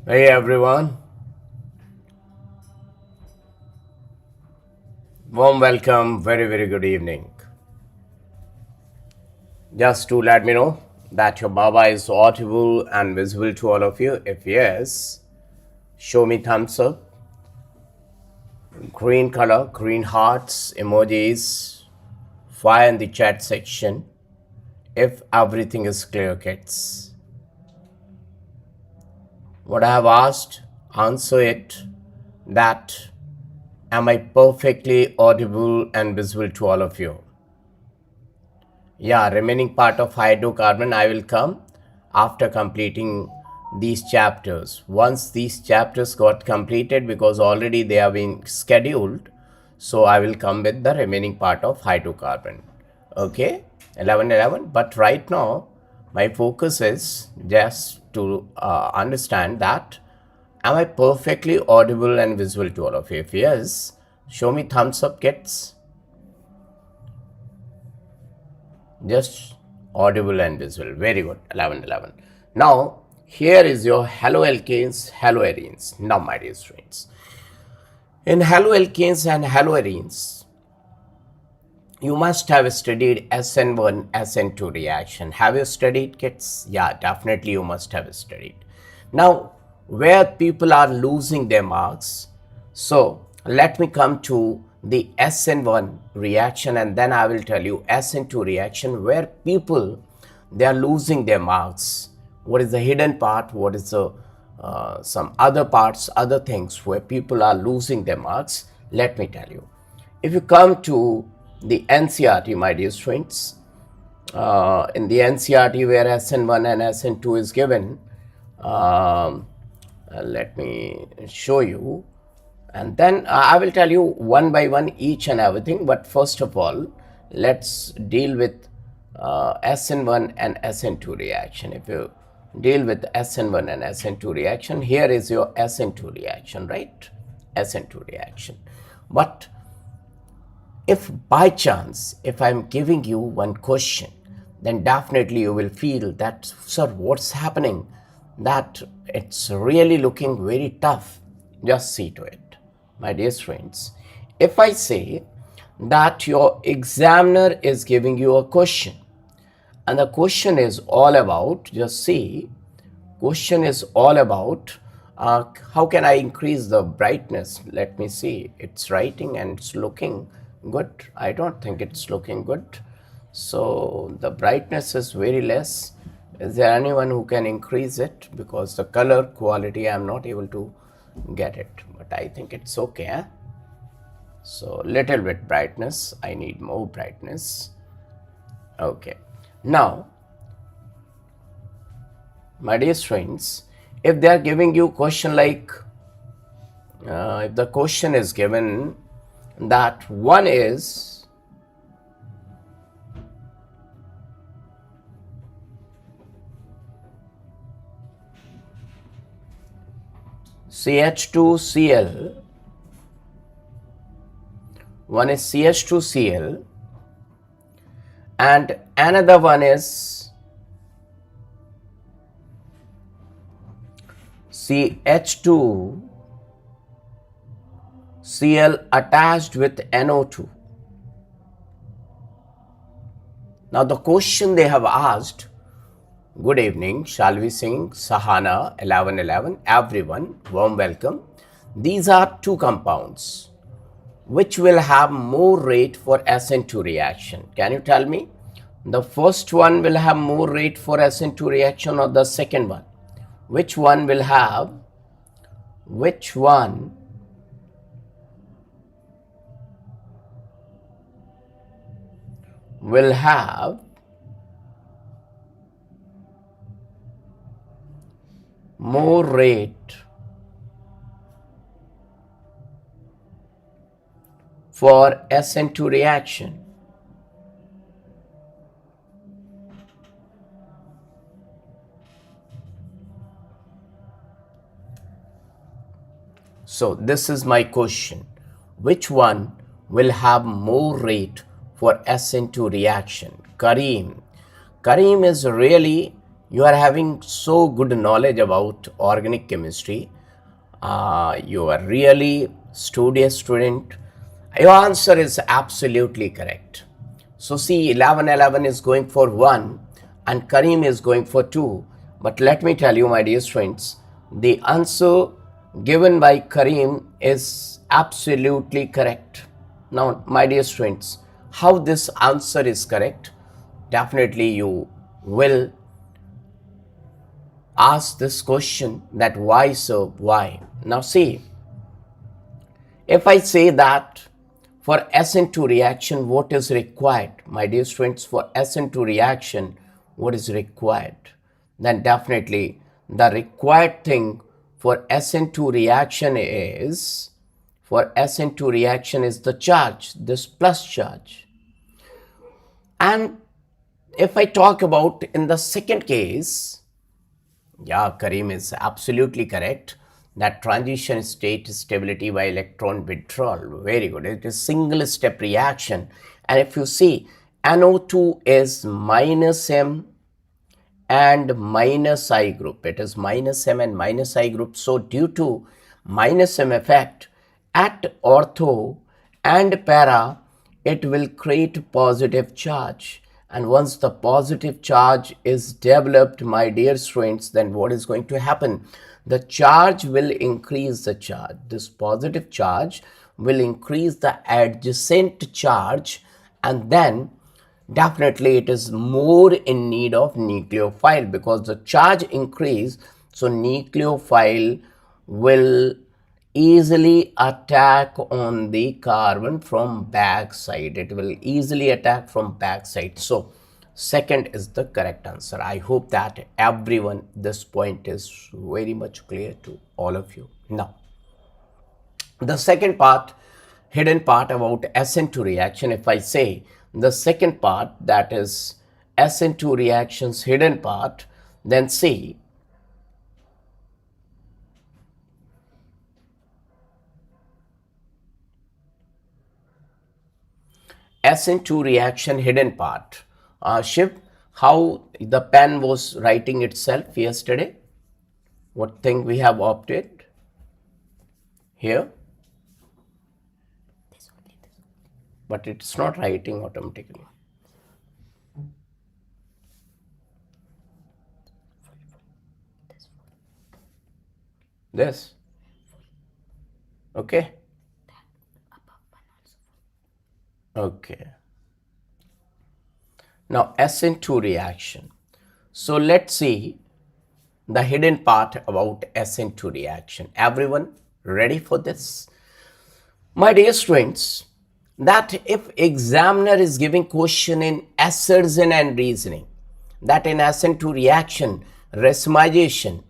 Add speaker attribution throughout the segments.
Speaker 1: Hey everyone, warm welcome, very good evening. Just to let me know that your Baba is audible and visible to all of you. If yes, show me thumbs up, green color, green hearts, emojis, fire in the chat section. If everything is clear, kids. What I have asked, answer it. That am I perfectly audible and visible to all of you? Yeah, remaining part of hydrocarbon I will come after completing these chapters. Once these chapters got completed, because already they have been scheduled, so I will come with the remaining part of hydrocarbon. Okay, 11. But right now my focus is just to understand that am I perfectly audible and visible to all of you? If yes, show me thumbs up, kids. Just audible and visual. Very good. 11. Now here is your haloalkanes, haloarenes. Now my dear students, in haloalkanes and haloarenes you must have studied SN1 SN2 reaction. Have you studied, kids? Yeah, definitely you must have studied. Now where people are losing their marks, so let me come to the SN1 reaction and then I will tell you SN2 reaction, where people they are losing their marks. What is the hidden part? What is the some other parts, other things where people are losing their marks? Let me tell you. If you come to the NCERT, my dear students, in the NCERT where SN1 and SN2 is given, let me show you, and then I will tell you one by one each and everything. But first of all, let's deal with SN1 and SN2 reaction. If you deal with SN1 and SN2 reaction, here is your SN2 reaction, right? SN2 reaction. But if by chance, if I'm giving you one question, then definitely you will feel that, sir, what's happening? That it's really looking very tough. Just see to it, my dear friends. If I say that your examiner is giving you a question, and the question is all about, just see, question is all about how can I increase the brightness? Let me see, it's writing and it's looking good. I don't think it's looking good. So the brightness is very less. Is there anyone who can increase it? Because the color quality I'm not able to get it, but I think it's okay. So little bit brightness, I need more brightness. Okay, now my dear friends, if they are giving you question like if the question is given that one is CH2Cl, one is CH2Cl and another one is CH2Cl attached with NO2. Now the question they have asked, good evening, shall we sing Sahana 11, everyone, warm welcome. These are two compounds which will have more rate for SN2 reaction. Can you tell me? The first one will have more rate for SN2 reaction or the second one? Which one will have, which one will have more rate for SN2 reaction? So this is my question. Which one will have more rate for SN2 reaction? Kareem. Kareem is really You are having so good knowledge about organic chemistry. You are really studious student. Your answer is absolutely correct. So see, 1111 is going for 1 and Kareem is going for 2. But let me tell you, my dear students, the answer given by Kareem is absolutely correct. Now, my dear students, how this answer is correct? Definitely you will ask this question that why so why. Now see, if I say that for SN2 reaction what is required, my dear students, for SN2 reaction what is required, then definitely the required thing for SN2 reaction is, the charge, this plus charge. And if I talk about in the second case, yeah, Kareem is absolutely correct. That transition state stability by electron withdrawal. Very good. It is single step reaction. And if you see, NO2 is minus M and minus I group. It is minus M and minus I group. So due to minus M effect at ortho and para, it will create positive charge. And once the positive charge is developed, my dear students, then what is going to happen? The charge will increase the charge. This positive charge will increase the adjacent charge, and then definitely it is more in need of nucleophile because the charge increase. So nucleophile will easily attack on the carbon from back side. It will easily attack from back side. So second is the correct answer. I hope that everyone, this point is very much clear to all of you. Now the second part, hidden part about SN2 reaction, if I say the second part, that is SN2 reactions hidden part, then see, SN2 reaction hidden part. Shiv, how the pen was writing itself yesterday? What thing we have opted here? But it's not writing automatically. This. Okay. Okay. Now SN2 reaction. So let's see the hidden part about SN2 reaction. Everyone ready for this? My dear students, that if examiner is giving question in assertion and reasoning, that in SN2 reaction, racemization,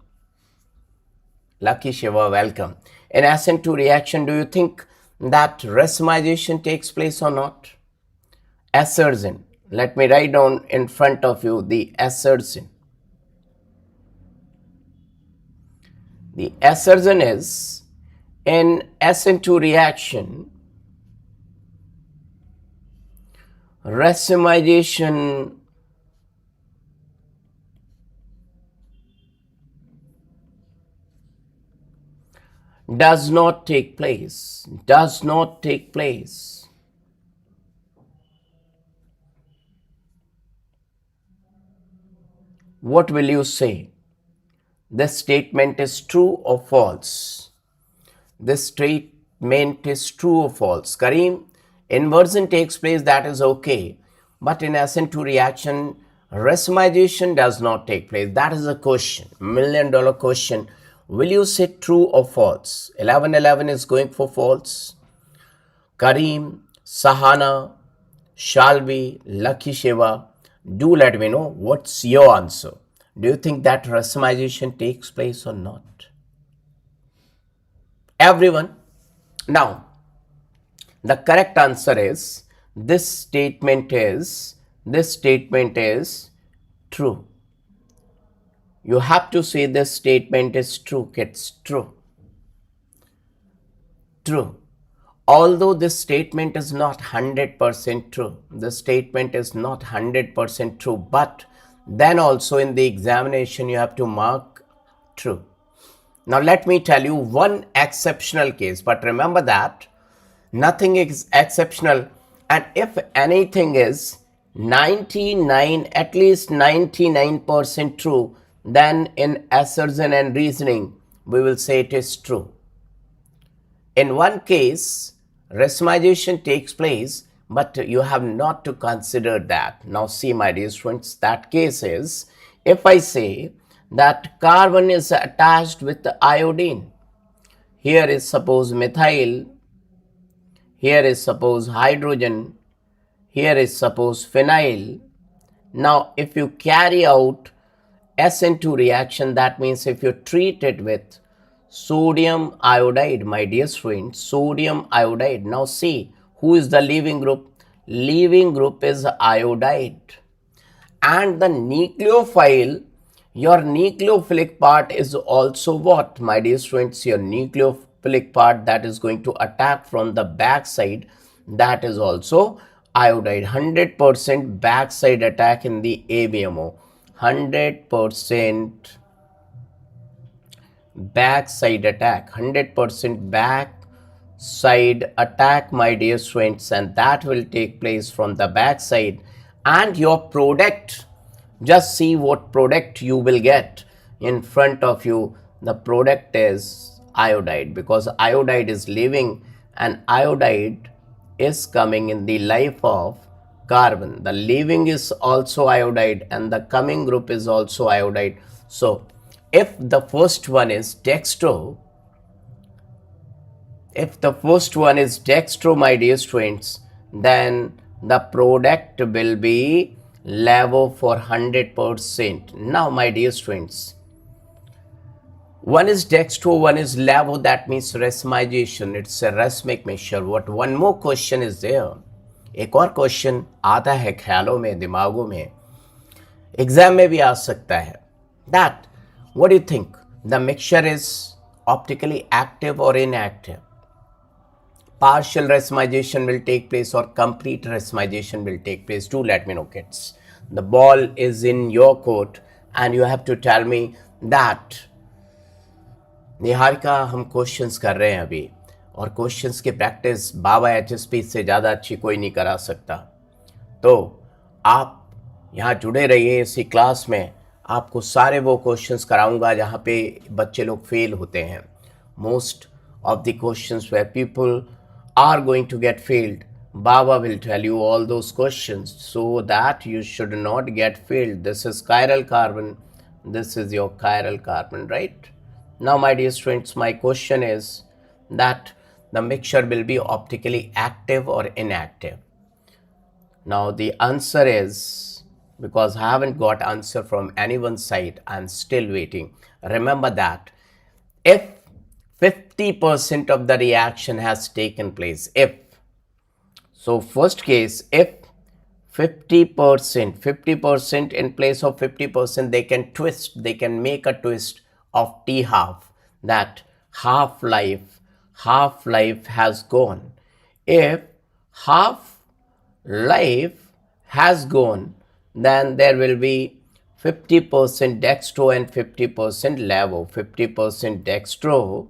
Speaker 1: Lucky Shiva, welcome. In SN2 reaction, do you think that racemization takes place or not? Assertion. Let me write down in front of you the assertion. The assertion is in SN2 reaction, racemization does not take place. Does not take place. What will you say? This statement is true or false? This statement is true or false? Kareem, inversion takes place, that is okay. But in SN2 reaction, racemization does not take place. That is a question, $1,000,000 question. Will you say true or false? 1111 is going for false. Kareem, Sahana, Shalvi, Lucky Shiva, do let me know what's your answer. Do you think that racemization takes place or not? Everyone. Now, the correct answer is this statement is true. You have to say this statement is true. It's true. True. Although this statement is not 100% true, this statement is not 100% true, but then also in the examination you have to mark true. Now let me tell you one exceptional case, but remember that nothing is exceptional, and if anything is 99, at least 99% true, then in assertion and reasoning we will say it is true. In one case, racemization takes place, but you have not to consider that. Now see, my dear students, that case is if I say that carbon is attached with the iodine. Here is suppose methyl, here is suppose hydrogen, here is suppose phenyl. Now if you carry out SN2 reaction, that means if you treat it with sodium iodide, my dear students, sodium iodide. Now see, who is the leaving group? Leaving group is iodide. And the nucleophile, your nucleophilic part is also what, my dear students? Your nucleophilic part that is going to attack from the back side, that is also iodide. 100% backside attack in the ABMO. 100% backside attack, 100% backside attack, my dear students, and that will take place from the backside. And your product, just see what product you will get in front of you. The product is iodide, because iodide is leaving and iodide is coming in the life of carbon. The leaving is also iodide and the coming group is also iodide. So if the first one is dextro, my dear students, then the product will be levo for 100%. Now, my dear students, one is dextro, one is levo, that means racemization. It's a racemic mixture. What one more question is there? एक और question आता है ख्यालों में, दिमागों में, exam में भी आ सकता है. That, what do you think? The mixture is optically active or inactive? Partial racemization will take place or complete racemization will take place? Do let me know, kids. The ball is in your court and you have to tell me that. Niharika, हम questions कर रहे हैं अभी, और questions की practice बाबा H.S.P से ज़्यादा अच्छी कोई नहीं करा सकता. तो आप यहाँ जुड़े रहिए इसी क्लास में. आपको सारे वो क्वेश्चंस कराऊंगा जहाँ पे बच्चे लोग फेल होते हैं. Most of the questions where people are going to get failed, Baba will tell you all those questions so that you should not get failed. This is chiral carbon, this is your chiral carbon, right? Now, my dear students, my question is that the mixture will be optically active or inactive. Now, the answer is, because I haven't got answer from anyone's side, I'm still waiting. Remember that if 50% of the reaction has taken place, so first case, if 50% in place of 50%, they can twist, they can make a twist of T half, that half-life has gone. If half-life has gone, then there will be 50% dextro and 50% levo, 50% dextro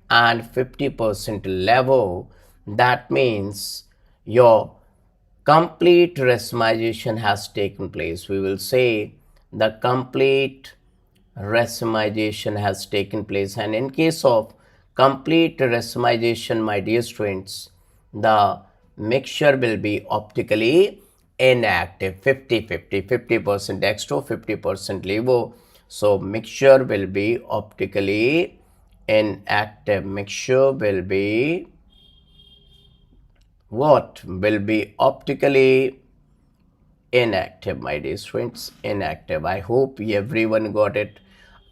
Speaker 1: and 50% levo. That means your complete racemization has taken place. We will say the complete racemization has taken place, and in case of complete racemization, my dear students, the mixture will be optically inactive. 50-50, 50% dextro, 50% levo. So mixture will be optically inactive. Mixture will be what? Will be optically inactive, my dear students. Inactive. I hope everyone got it.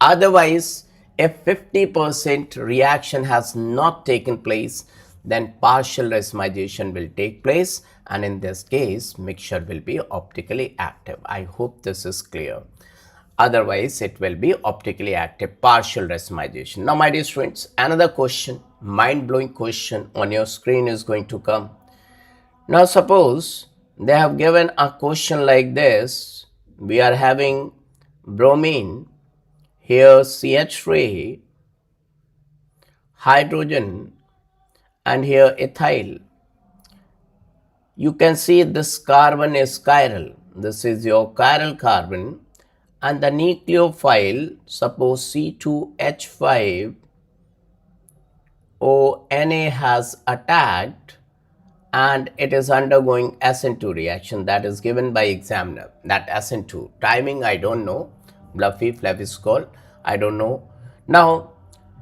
Speaker 1: Otherwise, if 50% reaction has not taken place, then partial racemization will take place, and in this case mixture will be optically active. I hope this is clear. Otherwise, it will be optically active, partial racemization. Now, my dear students, another question, mind-blowing question on your screen is going to come. Now, suppose they have given a question like this, we are having bromine, here CH3, hydrogen, and here ethyl. You can see this carbon is chiral. This is your chiral carbon, and the nucleophile, suppose C2H5 ONA has attacked and it is undergoing SN2 reaction that is given by examiner. That SN2 timing I don't know, Bluffy, Flaviscol, I don't know. Now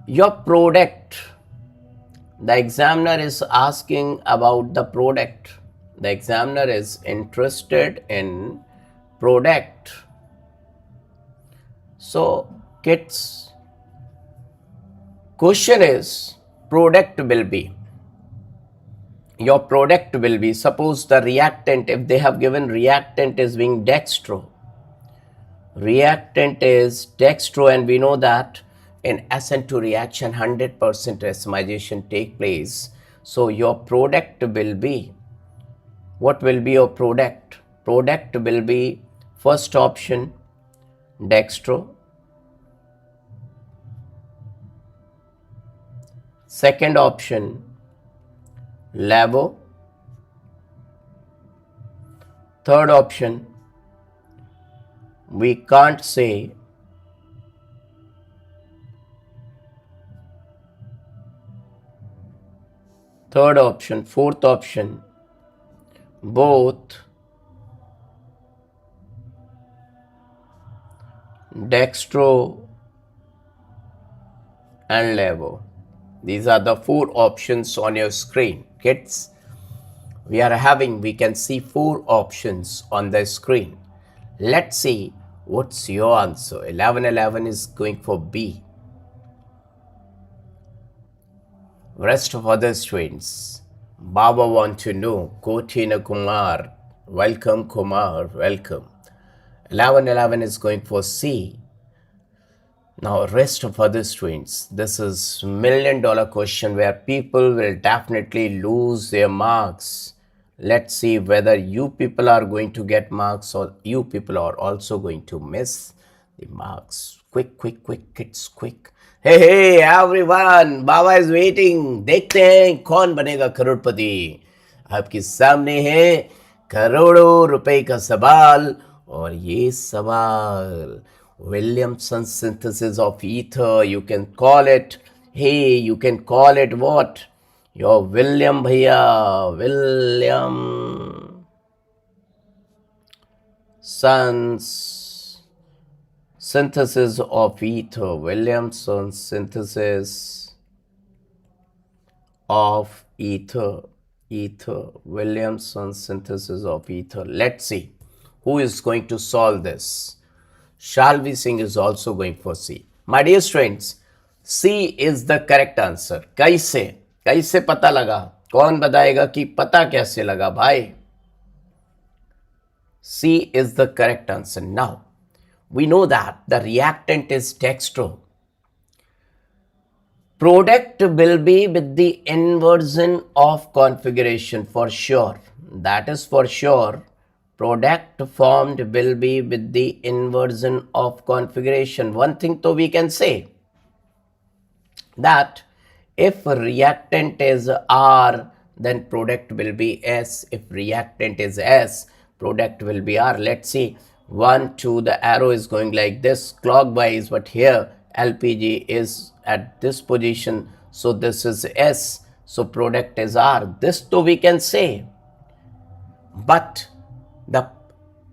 Speaker 1: your product, the examiner is asking about the product. The examiner is interested in product. So kids, question is product will be, your product will be, suppose the reactant, if they have given reactant is being dextro, reactant is dextro, and we know that in SN2 reaction 100% racemization take place. So your product will be, what will be your product? Product will be first option dextro, second option levo, third option we can't say, third option, fourth option both dextro and levo. These are the four options on your screen. Kids, we can see four options on the screen. Let's see what's your answer. 1111 is going for B. Rest of other students, Baba want to know, Kotina Kumar, welcome Kumar, welcome. 1111 is going for C. Now rest of other students, this is $1 million question where people will definitely lose their marks. Let's see whether you people are going to get marks or you people are also going to miss the marks. Quick, kids, quick. Hey everyone, Baba is waiting. देखते हैं कौन बनेगा करोड़पति. आपके सामने है करोड़ों रुपए का सवाल, और ये सवाल Williamson synthesis of ether, you can call it, hey, you can call it what? Your William bhaiya, Williamson's synthesis of ether, Williamson's synthesis of ether, Williamson's synthesis of ether. Let's see who is going to solve this. Shalvi Singh is also going for C. My dear students, C is the correct answer. कैसे पता लगा? कौन बताएगा कि पता कैसे लगा भाई? C is the correct answer. Now, we know that the reactant is dextro. Product will be with the inversion of configuration for sure. That is for sure. Product formed will be with the inversion of configuration. One thing though we can say, that if reactant is R, then product will be S. If reactant is S, product will be R. Let's see, 1, 2, the arrow is going like this clockwise, but here LPG is at this position, so this is S, so product is R. This though we can say, but the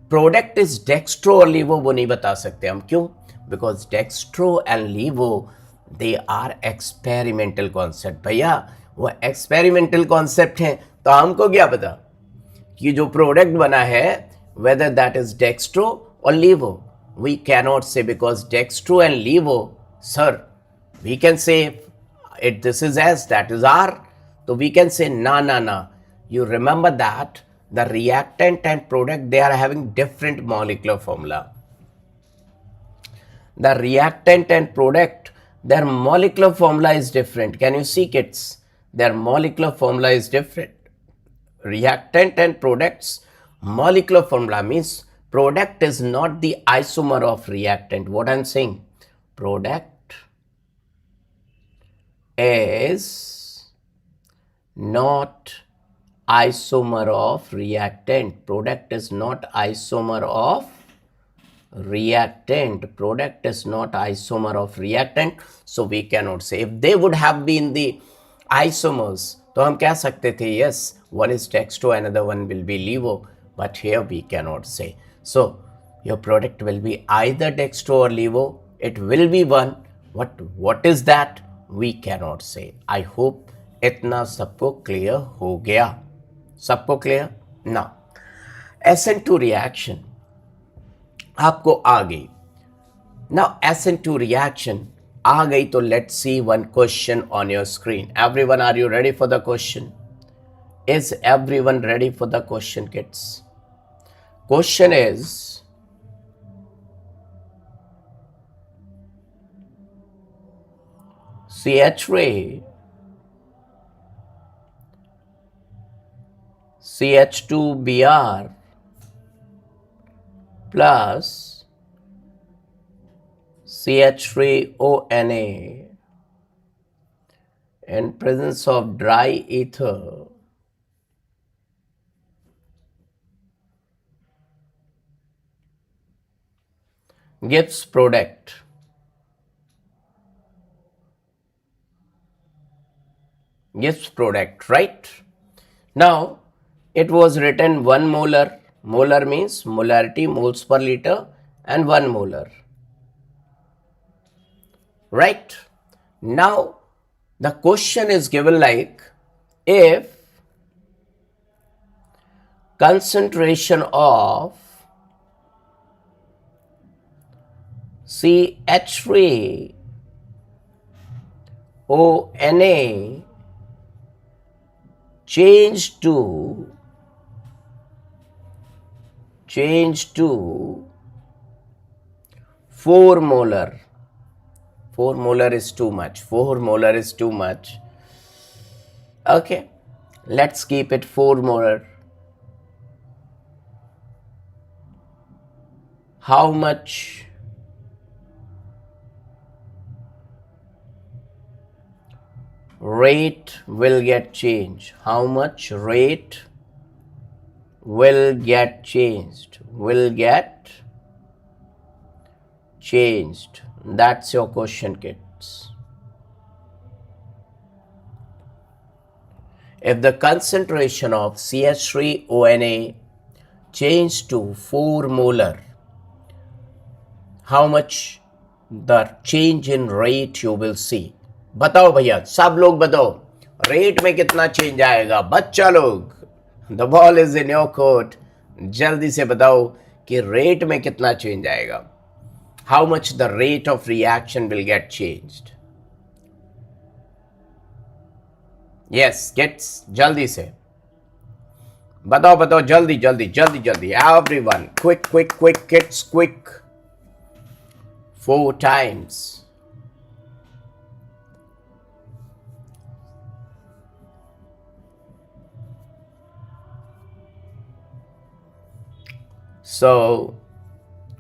Speaker 1: product is dextro or levo, वो नहीं बता सकते हम. क्यों? Because dextro and levo, they are experimental concept. भैया वो experimental concept है, तो हमको क्या पता कि जो product बना है whether that is dextro or levo. We cannot say, because dextro and levo, sir, we can say it, this is S, that is R, so we can say na. You remember that the reactant and product, they are having different molecular formula. The reactant and product, their molecular formula is different. Can you see, kids? Their molecular formula is different. Reactant and products molecular formula means product is not the isomer of reactant. What I'm saying, product is not isomer of reactant. Product is not isomer of reactant. Product is not isomer of reactant. So we cannot say. If they would have been the isomers, तो हम कह सकते थे yes, one is dextro, another one will be levo, but here we cannot say. So your product will be either dextro or levo. It will be one. What is that? We cannot say. I hope इतना सबको clear हो गया. सबको clear? Now, SN2 reaction आपको आ गई. Now SN2 reaction आ गई तो let's see one question on your screen. Everyone, are you ready for the question? Is everyone ready for the question, kids? Question is, CH3 CH2Br plus CH3ONA in presence of dry ether gives product. Gives product, right? Now, it was written 1 molar. Molar means molarity, moles per liter, and 1 molar. Right? Now, the question is given like, if concentration of CH3ONA change to 4 molar. 4 molar is too much. 4 molar is too much. Okay, let's keep it 4 molar. How much rate will get changed? How much rate will get changed? Will get changed. That's your question, kids. If the concentration of CH3ONA changed to 4 molar, how much the change in rate you will see? बताओ भैया, सब लोग बताओ, rate में कितना change आएगा? बच्चा लोग, the ball is in your court. जल्दी से बताओ कि रेट में कितना चेंज आएगा. How much the rate of reaction will get changed? Yes, kids, jaldi se. Batao, jaldi. Everyone, quick, kids, quick. 4 times. So,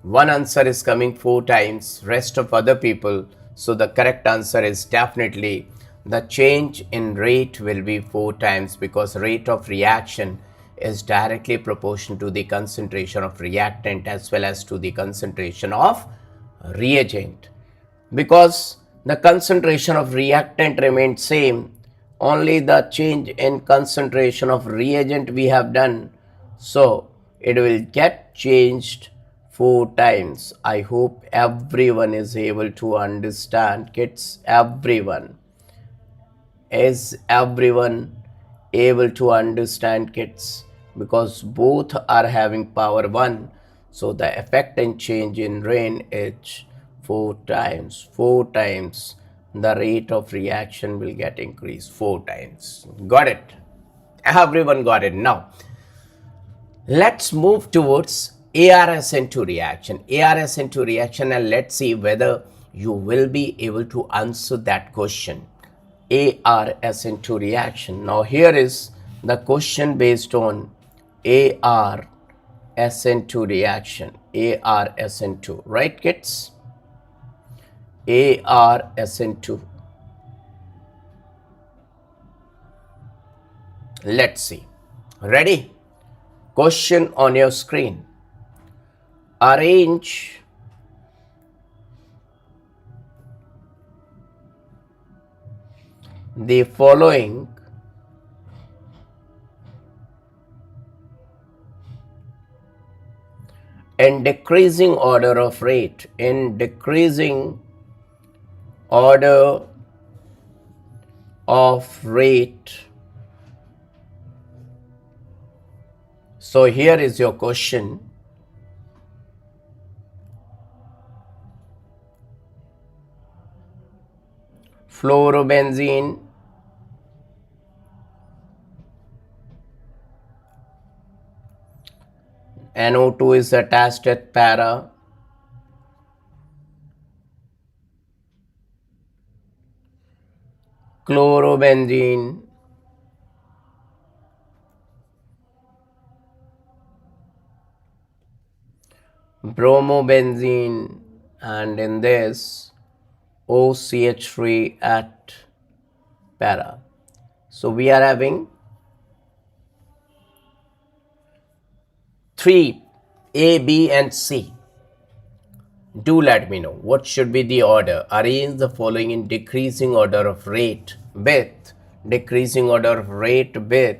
Speaker 1: one answer is coming 4 times, rest of other people. So the correct answer is definitely the change in rate will be 4 times, because rate of reaction is directly proportional to the concentration of reactant as well as to the concentration of reagent. Because the concentration of reactant remained same, only the change in concentration of reagent we have done. So it will get changed 4 times. I hope everyone is able to understand, kids. Everyone. Is everyone able to understand, kids? Because both are having power 1. So the effect and change in rain is 4 times. 4 times the rate of reaction will get increased. 4 times. Got it? Everyone got it. Now, let's move towards ARSN2 reaction. ARSN2 reaction, and let's see whether you will be able to answer that question. ARSN2 reaction. Now here is the question based on ARSN2 SN2 reaction, ARSN2, right kids? ARSN2. Let's see. Ready? Question on your screen. Arrange the following in decreasing order of rate. In decreasing order of rate. So here is your question. Fluorobenzene, NO2 is attached at para. Chlorobenzene, bromobenzene, and in this OCH3 at para. So we are having 3, A, B and C. Do let me know what should be the order. Arrange the following in decreasing order of rate with decreasing order of rate with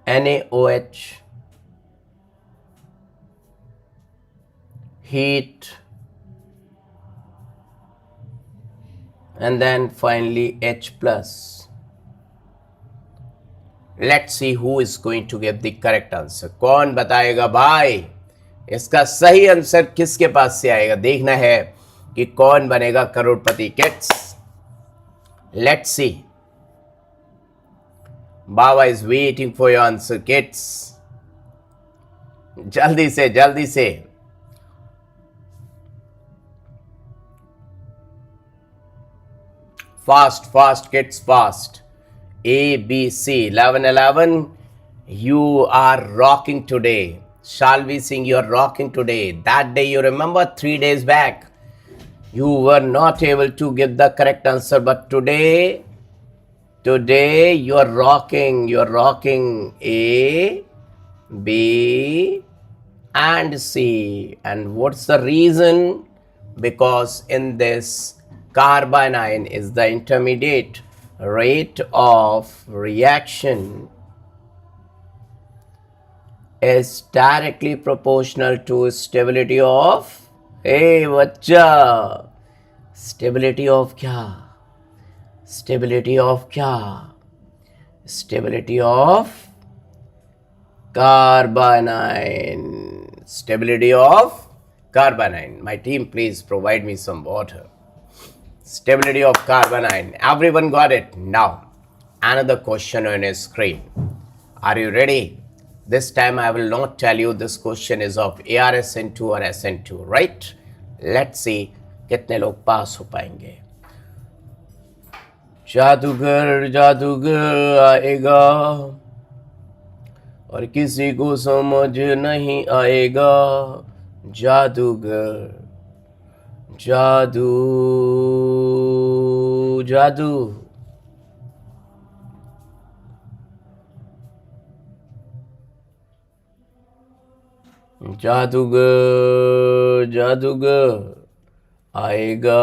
Speaker 1: NaOH, heat, and then finally H plus. Let's see who is going to give the correct answer. कौन बताएगा भाई? इसका सही answer किसके पास से आएगा? देखना है कि कौन बनेगा करोड़पति kids. Let's see. Baba is waiting for your answer kids. जल्दी से जल्दी से. Fast, fast kids, fast. A, B, C. 11, 11. You are rocking today. Shalvi Singh, you are rocking today. That day, you remember 3 days back, you were not able to give the correct answer. But today you are rocking. You are rocking A, B, and C. And what's the reason? Because in this, carbanion is the intermediate. Rate of reaction is directly proportional to stability of, hey bachcha, stability of kya? Stability of kya? Stability of carbanion. Stability of carbanion. My team, please provide me some water. Stability of carbanion. Everyone got it? Now, another question on your screen. Are you ready? This time I will not tell you this question is of ARSN2 or SN2, right? Let's see कितने लोग पास हो पाएंगे. जादूगर जादूगर आएगा और किसी को समझ नहीं आएगा. जादूगर जादू जादू. जादूगर जादूगर आएगा.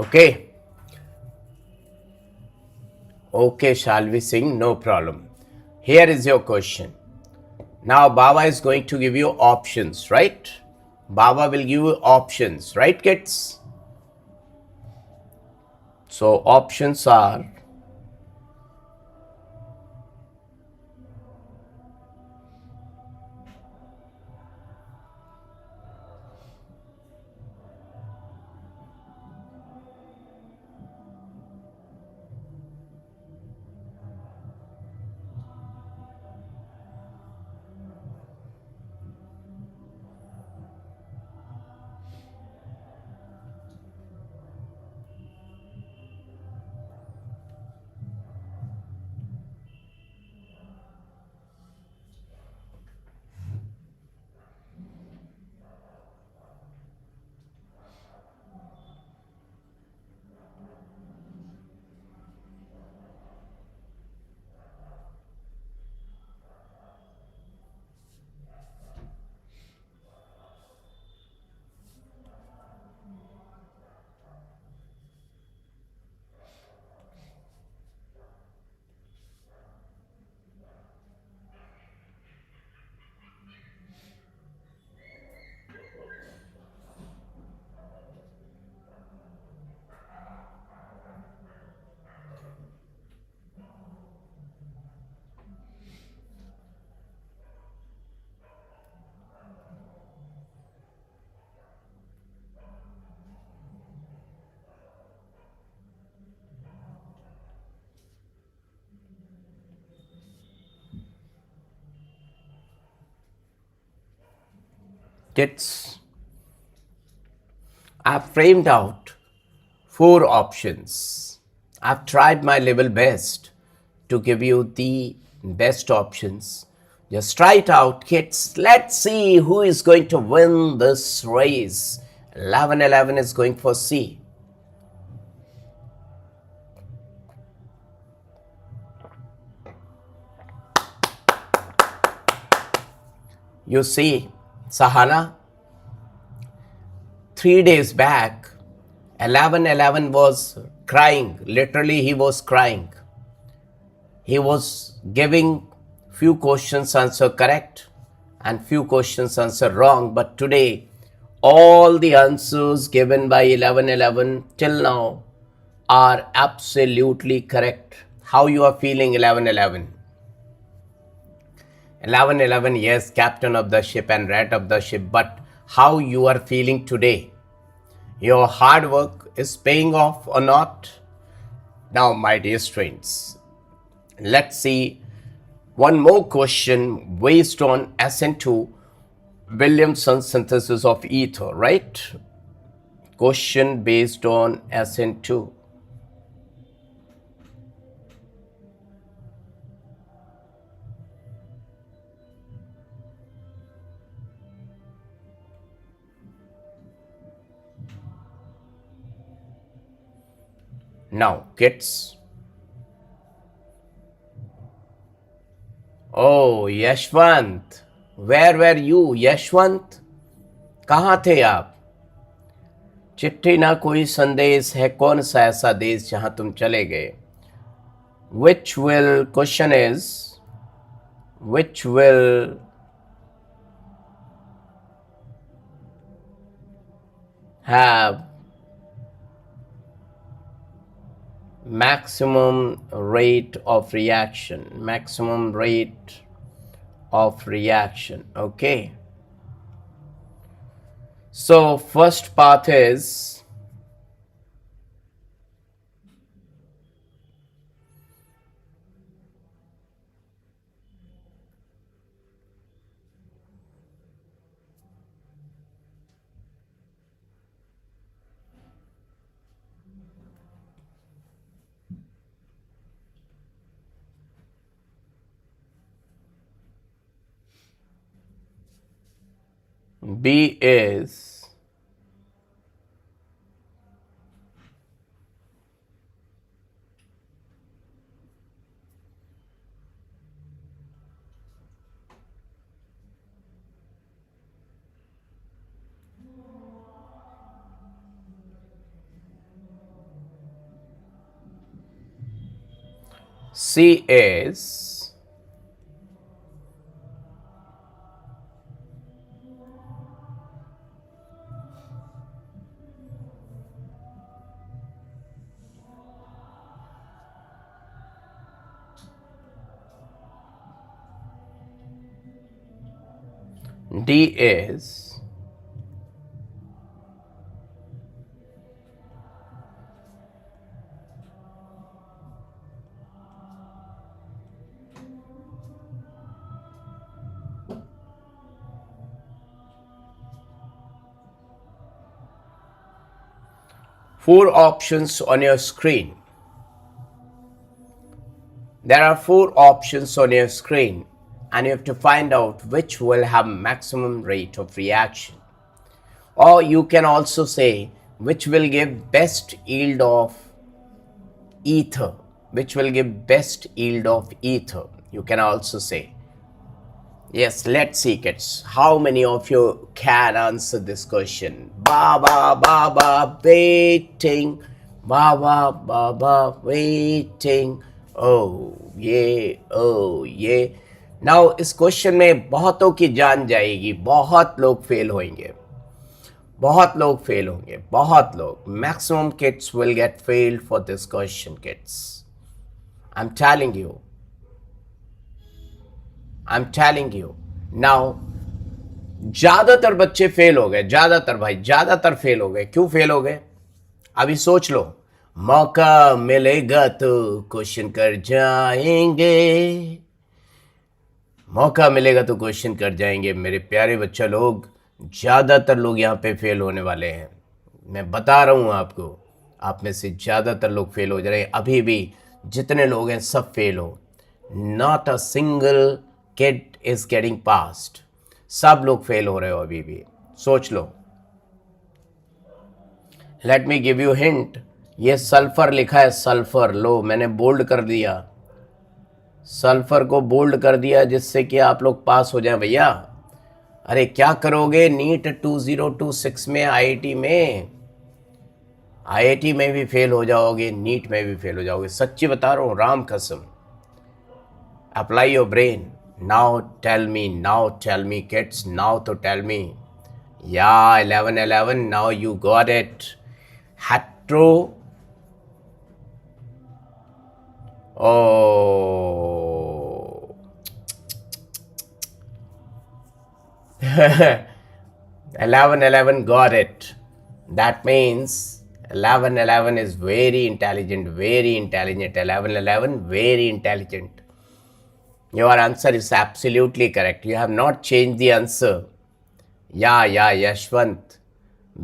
Speaker 1: Okay. Okay, shall we sing? No problem. Here is your question. Now Baba is going to give you options, right? Baba will give you options, right, kids? So options are kids. I've framed out four options. I've tried my level best to give you the best options. Just try it out, kids. Let's see who is going to win this race. 1111 is going for C. You see, Sahana, 3 days back, 1111 was crying. Literally, he was crying. He was giving few questions answer correct and few questions answer wrong. But today, all the answers given by 1111 till now are absolutely correct. How you are feeling, 1111? 1111, yes, captain of the ship and rat of the ship, but how you are feeling today? Your hard work is paying off or not? Now, my dear students, let's see one more question based on SN2 Williamson synthesis of ether, right? Question based on SN2. Now, kids. Oh, Yashwant. Where were you, Yashwant? कहाँ थे आप? चिट्ठी ना कोई संदेश है, कौन सा ऐसा देश जहां तुम चले गए? Which will question is which will have maximum rate of reaction, maximum rate of reaction. Okay, so first path is B is C is D is four options on your screen. There are four options on your screen and you have to find out which will have maximum rate of reaction. Or you can also say which will give best yield of ether, which will give best yield of ether. You can also say. Yes, let's see kids. How many of you can answer this question? Baba, Baba, waiting. Baba, Baba, waiting. Oh, yeah, oh, yeah. Now, इस question में बहुतों की जान जाएगी, बहुत लोग fail होंगे, बहुत लोग फेल होंगे, बहुत लोग. Maximum kids will get failed for this question, kids. I'm telling you. I'm telling you. Now, ज्यादातर बच्चे फेल हो गए, ज्यादातर भाई, ज्यादातर फेल हो गए. क्यों फेल हो गए? अभी सोच लो. मौका मिलेगा तो क्वेश्चन कर जाएंगे, मौका मिलेगा तो क्वेश्चन कर जाएंगे. मेरे प्यारे बच्चा लोग, ज्यादातर लोग यहाँ पे फेल होने वाले हैं. मैं बता रहा हूँ आपको, आप में से ज्यादातर लोग फेल हो जा रहे हैं. अभी भी जितने लोग हैं सब फेल हो. Not a single kid is getting passed. सब लोग फेल हो रहे हो अभी भी. सोच लो. Let me give you hint. ये सल्फर लिखा है, सल्फर. लो, मैंने बोल्ड कर दिया, सल्फर को बोल्ड कर दिया जिससे कि आप लोग पास हो जाएं भैया. अरे क्या करोगे नीट 2026 में, आईआईटी में, आईआईटी में भी फेल हो जाओगे, नीट में भी फेल हो जाओगे. सच्ची बता रहा हूँ, राम कसम. Apply your brain. Now tell me kids, now तो tell me. Yeah, 11, now you got it. Hetero. Oh. 11 got it. That means 11 is very intelligent, very intelligent. 11 very intelligent. Your answer is absolutely correct. You have not changed the answer. Yeah, Yashwant.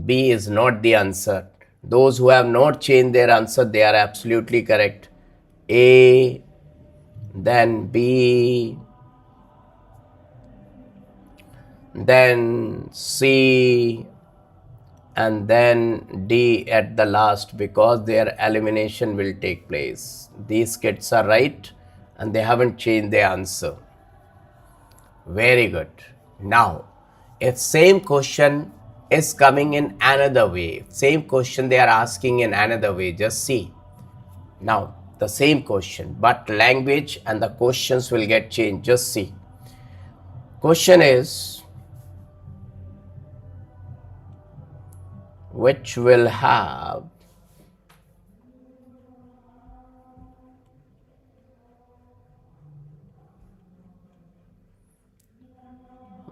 Speaker 1: B is not the answer. Those who have not changed their answer, they are absolutely correct. A, then B, then C, and then D at the last, because their elimination will take place. These kids are right and they haven't changed their answer. Very good. Now, if same question is coming in another way, same question they are asking in another way, just see. Now, the same question, but language and the questions will get changed. Just see. Question is, which will have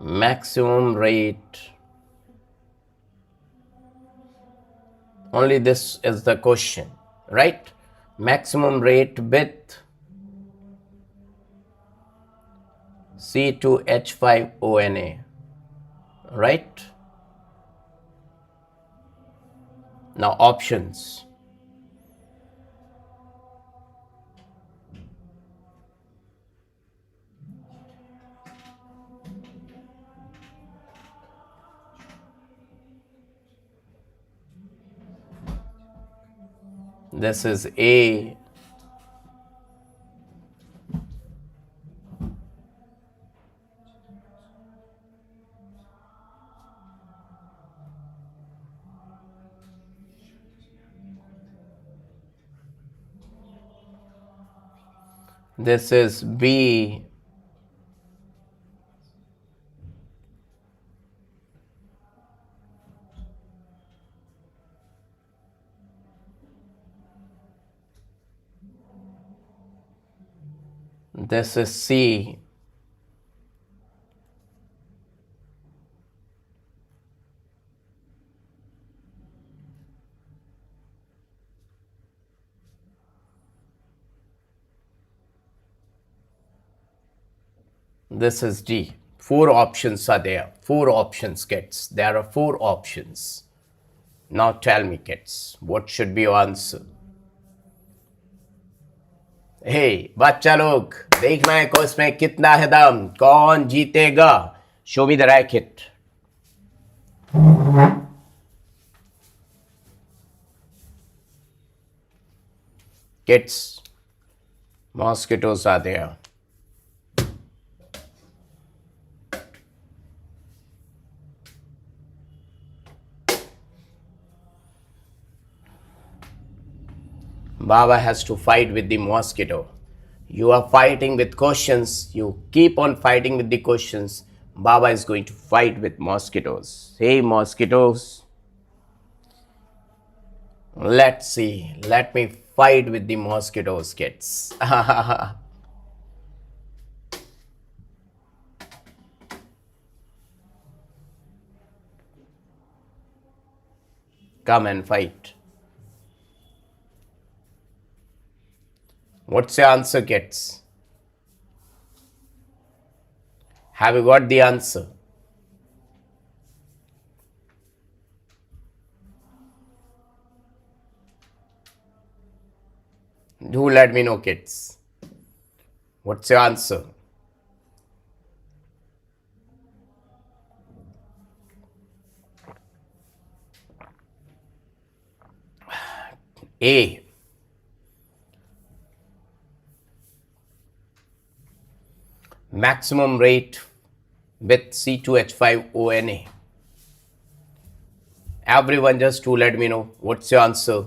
Speaker 1: maximum rate. Only this is the question, right? Maximum rate with C2H5ONA, right? Now options. This is A, This is B. This is C. This is D. 4 options are there. 4 options, kids. There are 4 options. Now tell me, kids, what should be your answer? Hey, बच्चा लोग देखना है कि उसमें कितना है दम, कौन जीतेगा? Show me the racket. Kids, mosquitoes are there. Baba has to fight with the mosquito. You are fighting with questions. You keep on fighting with the questions. Baba is going to fight with mosquitoes. Hey, mosquitoes. Let's see. Let me fight with the mosquitoes, kids. Come and fight. What's your answer, kids? Have you got the answer? Do let me know, kids. What's your answer? A. Maximum rate with C2H5ONA. Everyone just to let me know what's your answer.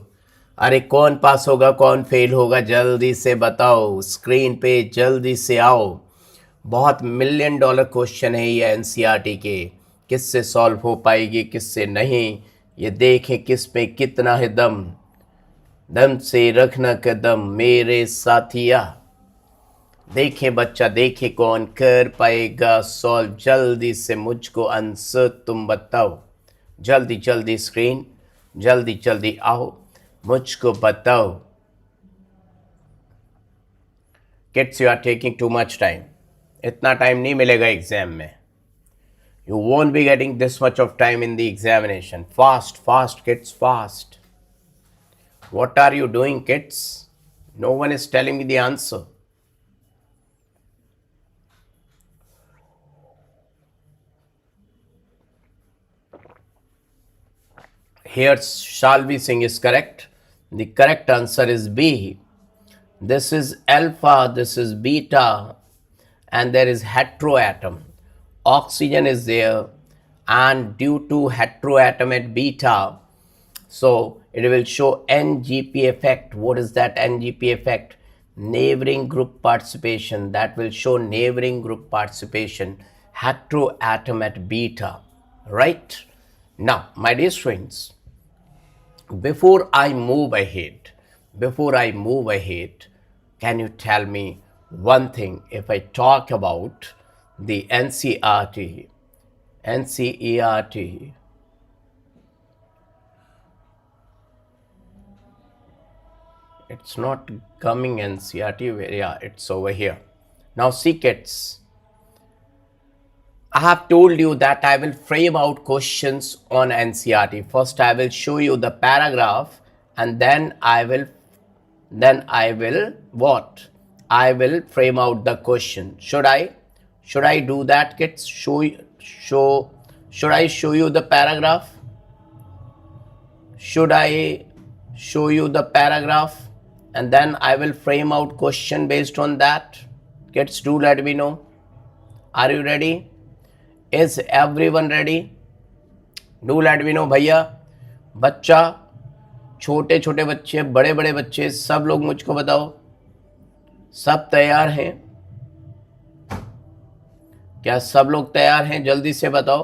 Speaker 1: अरे कौन पास होगा कौन fail होगा जल्दी से बताओ, screen पे जल्दी से आओ. बहुत $1 million क्वेश्चन है ये एनसीईआरटी के. किससे सॉल्व हो पाएगी किससे नहीं, ये देखें किस पे कितना है दम. दम से रखना कदम मेरे साथिया. देखें बच्चा देखें कौन कर पाएगा सॉल्व. जल्दी से मुझको आंसर तुम बताओ. जल्दी जल्दी स्क्रीन, जल्दी जल्दी आओ, मुझको बताओ. Kids you are taking too much time. इतना टाइम नहीं मिलेगा एग्जाम में. You won't be getting this much of time in the examination. Fast, fast, kids, fast. What are you doing, kids? No one is telling me the answer. Here, Shalvi Singh is correct. The correct answer is B. This is alpha, this is beta, and there is heteroatom. Oxygen is there, and due to heteroatom at beta, so it will show NGP effect. What is that NGP effect? Neighboring group participation. That will show neighboring group participation. Heteroatom at beta. Right? Now, my dear students, before I move ahead, can you tell me one thing? If I talk about the NCERT, it's not coming NCERT where, yeah, it's over here. Now see, kids, I have told you that I will frame out questions on NCERT. First I will show you the paragraph, and then I will what? I will frame out the question. Should I do that, kids? Should I show you the paragraph? Should I show you the paragraph and then I will frame out question based on that? Kids, do let me know. Are you ready? Is everyone ready? Do let me know भैया. बच्चा, छोटे छोटे बच्चे, बड़े बड़े बच्चे, सब लोग मुझको बताओ. सब तैयार हैं? क्या सब लोग तैयार हैं? जल्दी से बताओ।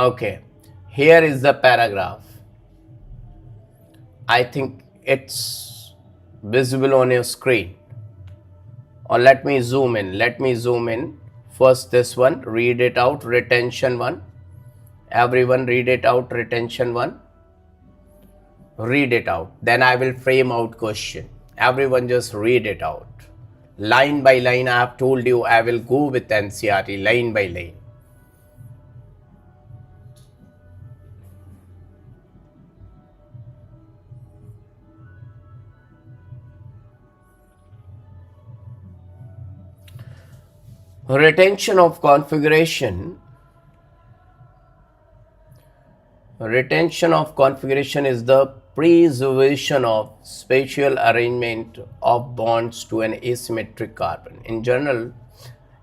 Speaker 1: Okay, here is the paragraph. I think it's visible on your screen. Or let me zoom in. Let me zoom in. First this one, read it out, retention 1. Everyone read it out, retention 1. Read it out. Then I will frame out question. Everyone just read it out. Line by line, I have told you I will go with NCERT line by line. Retention of configuration. Retention of configuration is the preservation of spatial arrangement of bonds to an asymmetric carbon. In general,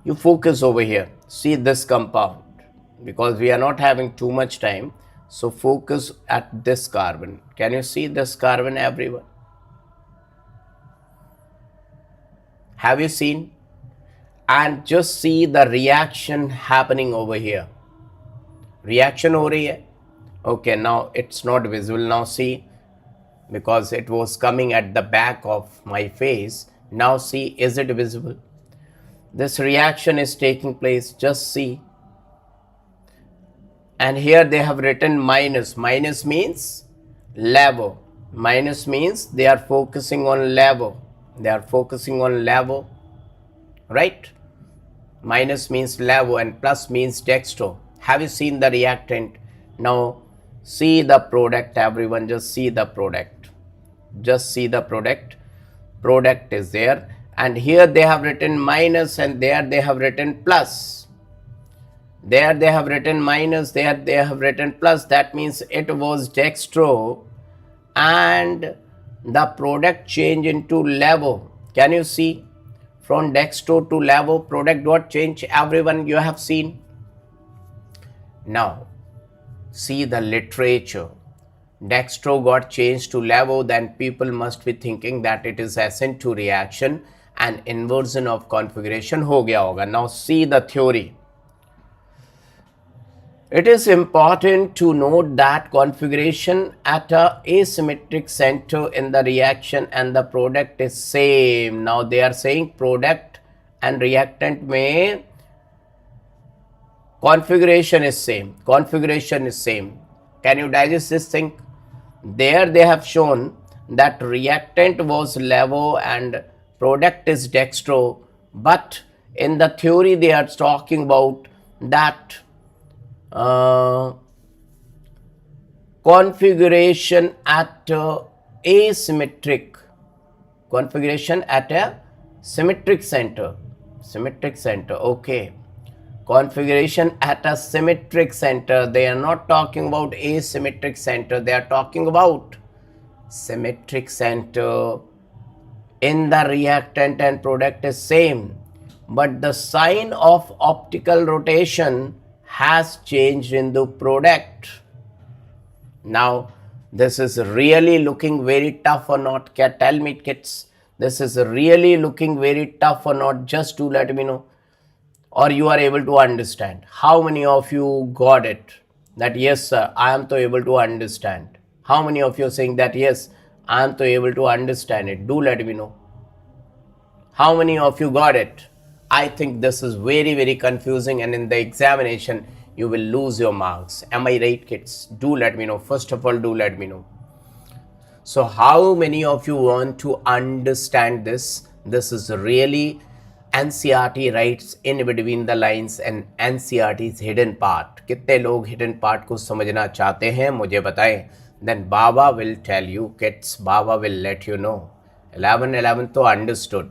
Speaker 1: you focus over here. See this compound, because we are not having too much time. So focus at this carbon. Can you see this carbon, everyone? Have you seen? And just see the reaction happening over here. Reaction over here. Okay, now it's not visible. Now see, because it was coming at the back of my face. Now see, is it visible? This reaction is taking place. Just see. And here they have written minus. Minus means level. Minus means they are focusing on level. They are focusing on level. Right? Minus means levo and plus means dextro. Have you seen the reactant? Now see the product, everyone. Just see the product. Just see the product. Product is there. And here they have written minus and there they have written plus. There they have written minus, there they have written plus. That means it was dextro and the product change into levo. Can you see? From dextro to levo, product got change. Everyone, you have seen. Now, see the literature. Dextro got changed to levo, then people must be thinking that it is SN2 reaction and inversion of configuration ho gaya hoga. Now, see the theory. It is important to note that configuration at a asymmetric center in the reaction and the product is same. Now they are saying product and reactant may configuration is same. Configuration is same. Can you digest this thing? There they have shown that reactant was levo and product is dextro, but in the theory they are talking about that configuration at asymmetric, configuration at a symmetric center, okay, configuration at a symmetric center. They are not talking about asymmetric center, they are talking about symmetric center. In the reactant and product is same, but the sign of optical rotation has changed in the product. Now this is really looking very tough or not? Can tell me, kids, this is really looking very tough or not? Just to let me know, or you are able to understand. How many of you got it? That yes sir, I am to able to understand. How many of you are saying that yes, I am to able to understand it? Do let me know. How many of you got it? I think this is very, very confusing, and in the examination, you will lose your marks. Am I right, kids? Do let me know. First of all, do let me know. So, how many of you want to understand this? This is really NCERT writes in between the lines and NCERT's hidden part. कितने लोग hidden part को समझना चाहते हैं? मुझे बताएं. Then Baba will tell you, kids. Baba will let you know. 11 तो understood.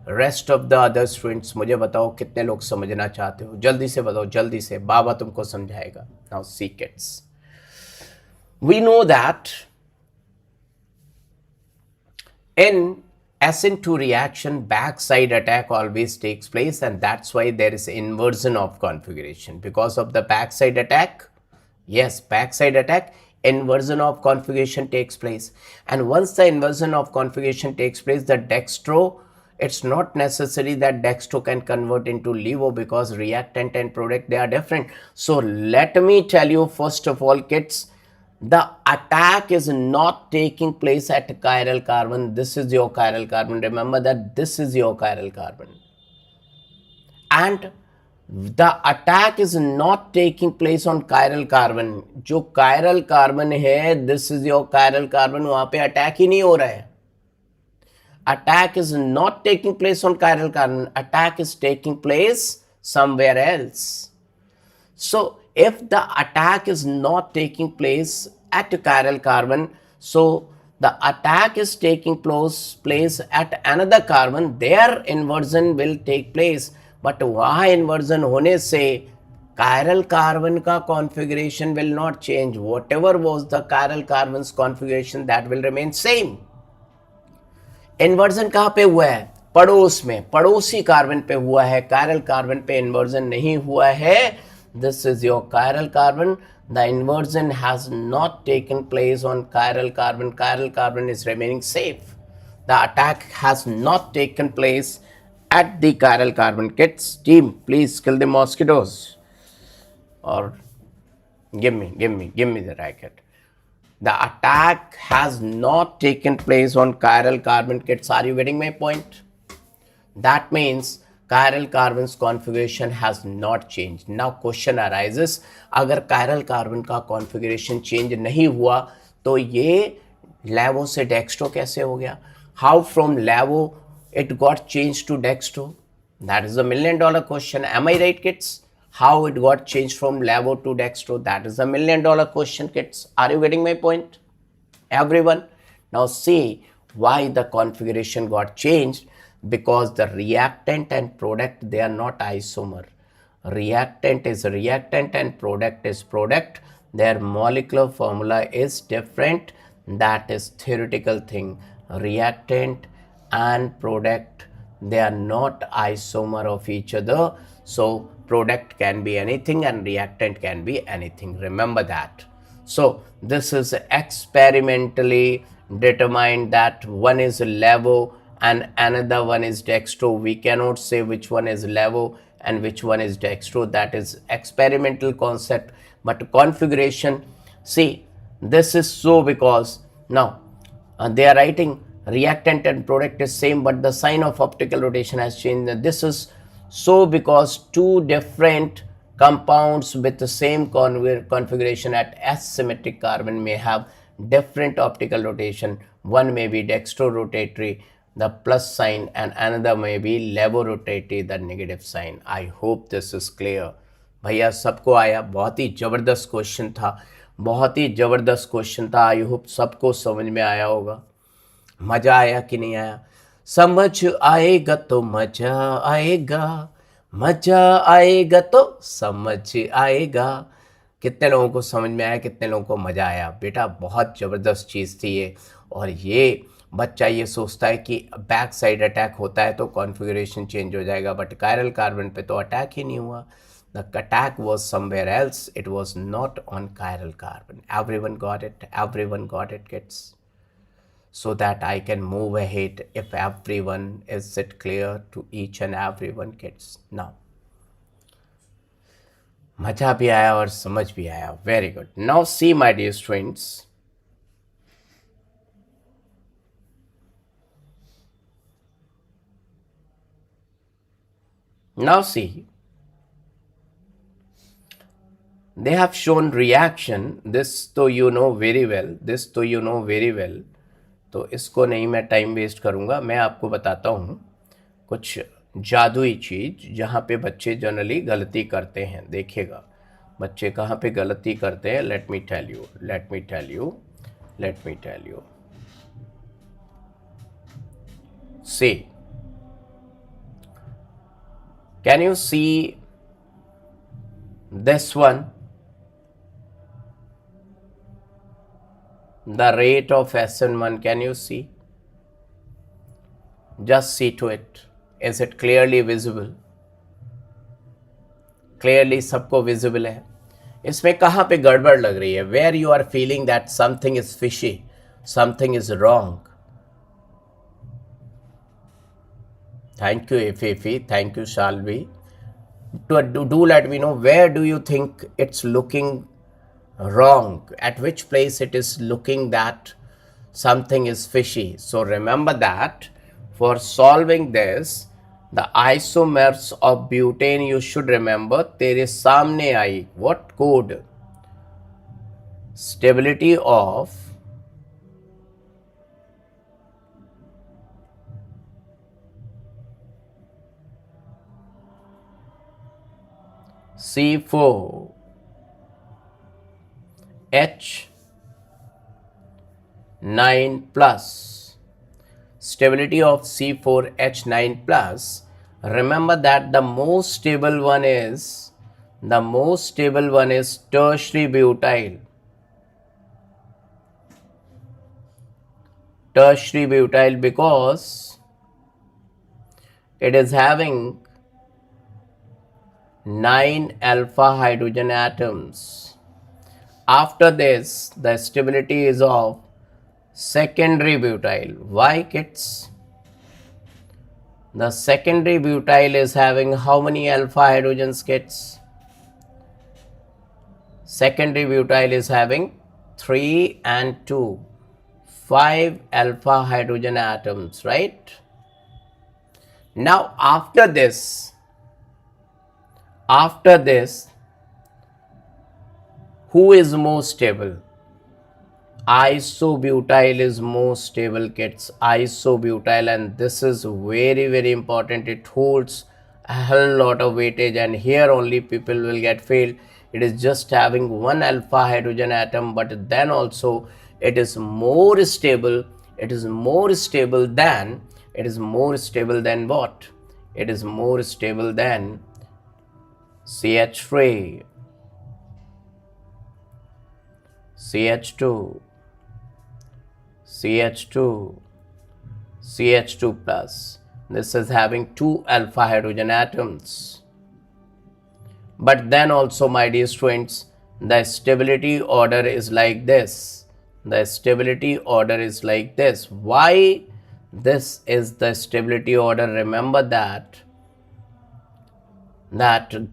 Speaker 1: Rest of the other students मुझे बताओ कितने लोग समझना चाहते हो? जल्दी से बताओ, जल्दी से. बाबा तुमको समझाएगा. Now see kids, we know that in SN2 reaction, backside attack always takes place, and that's why there is inversion of configuration because of the backside attack. Yes, backside attack, inversion of configuration takes place. And once the inversion of configuration takes place, the dextro, it's not necessary that dextro can convert into levo, because reactant and product, they are different. So let me tell you, first of all, kids, the attack is not taking place at chiral carbon. This is your chiral carbon. Remember that this is your chiral carbon. And the attack is not taking place on chiral carbon. जो chiral carbon है, this is your chiral carbon, वहां पे attack ही नहीं हो रहा है. Attack is not taking place on chiral carbon. Attack is taking place somewhere else. So if the attack is not taking place at chiral carbon, so the attack is taking place at another carbon, their inversion will take place. But वहाँ inversion होने से chiral carbon का configuration will not change. Whatever was the chiral carbon's configuration, that will remain same. Inversion कहाँ पे हुआ है? पड़ोस में, पड़ोसी कार्बन पे हुआ है, कायरल कार्बन पे इन्वर्जन नहीं हुआ है. This is your chiral carbon. The inversion has not taken place on chiral carbon. Chiral carbon is remaining safe. The attack has not taken place at the chiral carbon. Kids, team, please kill the mosquitoes, or give me the racket. The attack has not taken place on chiral carbon. Kids, are you getting my point? That means chiral carbon's configuration has not changed. Now question arises, अगर chiral carbon का configuration change नहीं हुआ तो ये levo से dextro कैसे हो गया? How from levo it got changed to dextro? That is a $1 million question. Am I right, kids? How it got changed from levo to dextro? That is a $1 million question, kids. Are you getting my point? Everyone? Now see why the configuration got changed. Because the reactant and product, they are not isomer. Reactant is reactant and product is product. Their molecular formula is different. That is theoretical thing. Reactant and product, they are not isomer of each other. So product can be anything and reactant can be anything. Remember that. So this is experimentally determined that one is levo and another one is dextro. We cannot say which one is levo and which one is dextro. That is experimental concept. But configuration, see, this is so because now they are writing reactant and product is same, but the sign of optical rotation has changed. This is so because two different compounds with the same configuration at asymmetric carbon may have different optical rotation. One may be dextro-rotatory, the plus sign, and another may be levo-rotatory, the negative sign. I hope this is clear. भैया सबको आया? बहुत ही ज़बरदस्त question था, बहुत ही ज़बरदस्त question था. I hope सबको समझ में आया होगा. मज़ा आया कि नहीं आया? समझ आएगा तो मज़ा आएगा, मज़ा आएगा तो समझ आएगा. कितने लोगों को समझ में आया, कितने लोगों को मज़ा आया? बेटा बहुत ज़बरदस्त चीज़ थी ये. और ये बच्चा ये सोचता है कि बैक साइड अटैक होता है तो कॉन्फ़िगरेशन चेंज हो जाएगा, बट कायरल कार्बन पे तो अटैक ही नहीं हुआ. The attack was somewhere else. It was not on chiral carbon. Everyone got it? Everyone got it, kids? So that I can move ahead if everyone, is it clear to each and everyone, kids? Now, मजा भी आया और समझ भी आया. Very good. Now see, my dear students. Now see, they have shown reaction. This तो you know very well. This तो you know very well. तो इसको नहीं मैं टाइम वेस्ट करूँगा. मैं आपको बताता हूँ कुछ जादुई चीज़ जहाँ पे बच्चे जनरली गलती करते हैं. देखिएगा बच्चे कहाँ पे गलती करते हैं. Let me tell you, let me tell you, let me tell you. See, can you see this one, the rate of SN1, can you see? Just see to it. Is it clearly visible? Clearly सबको visible है. इसमें कहाँ पे गड़बड़ लग रही है? Where you are feeling that something is fishy, something is wrong? Thank you Ifi, thank you Shalvi. Do let me know, where do you think it's looking wrong? At which place it is looking that something is fishy? So remember that for solving this, the isomers of butane, you should remember तेरे सामने आई what code? Stability of C4 H9 plus. Stability of C4H9 plus. Remember that the most stable one is tertiary butyl. Tertiary butyl because it is having 9 alpha hydrogen atoms. After this, the stability is of secondary butyl. Why, kids? The secondary butyl is having how many alpha hydrogens, kids? Secondary butyl is having 3 and 2, 5 alpha hydrogen atoms, right? Now after this, who is more stable? Isobutyl is more stable, kids. Isobutyl, and this is very, very important. It holds a hell lot of weightage, and here only people will get failed. It is just having one alpha hydrogen atom, but then also it is more stable. It is more stable than what? It is more stable than CH3, CH2, CH2, CH2 plus. This is having 2 alpha hydrogen atoms. But then also, my dear students, the stability order is like this. The stability order is like this. Why this is the stability order? Remember that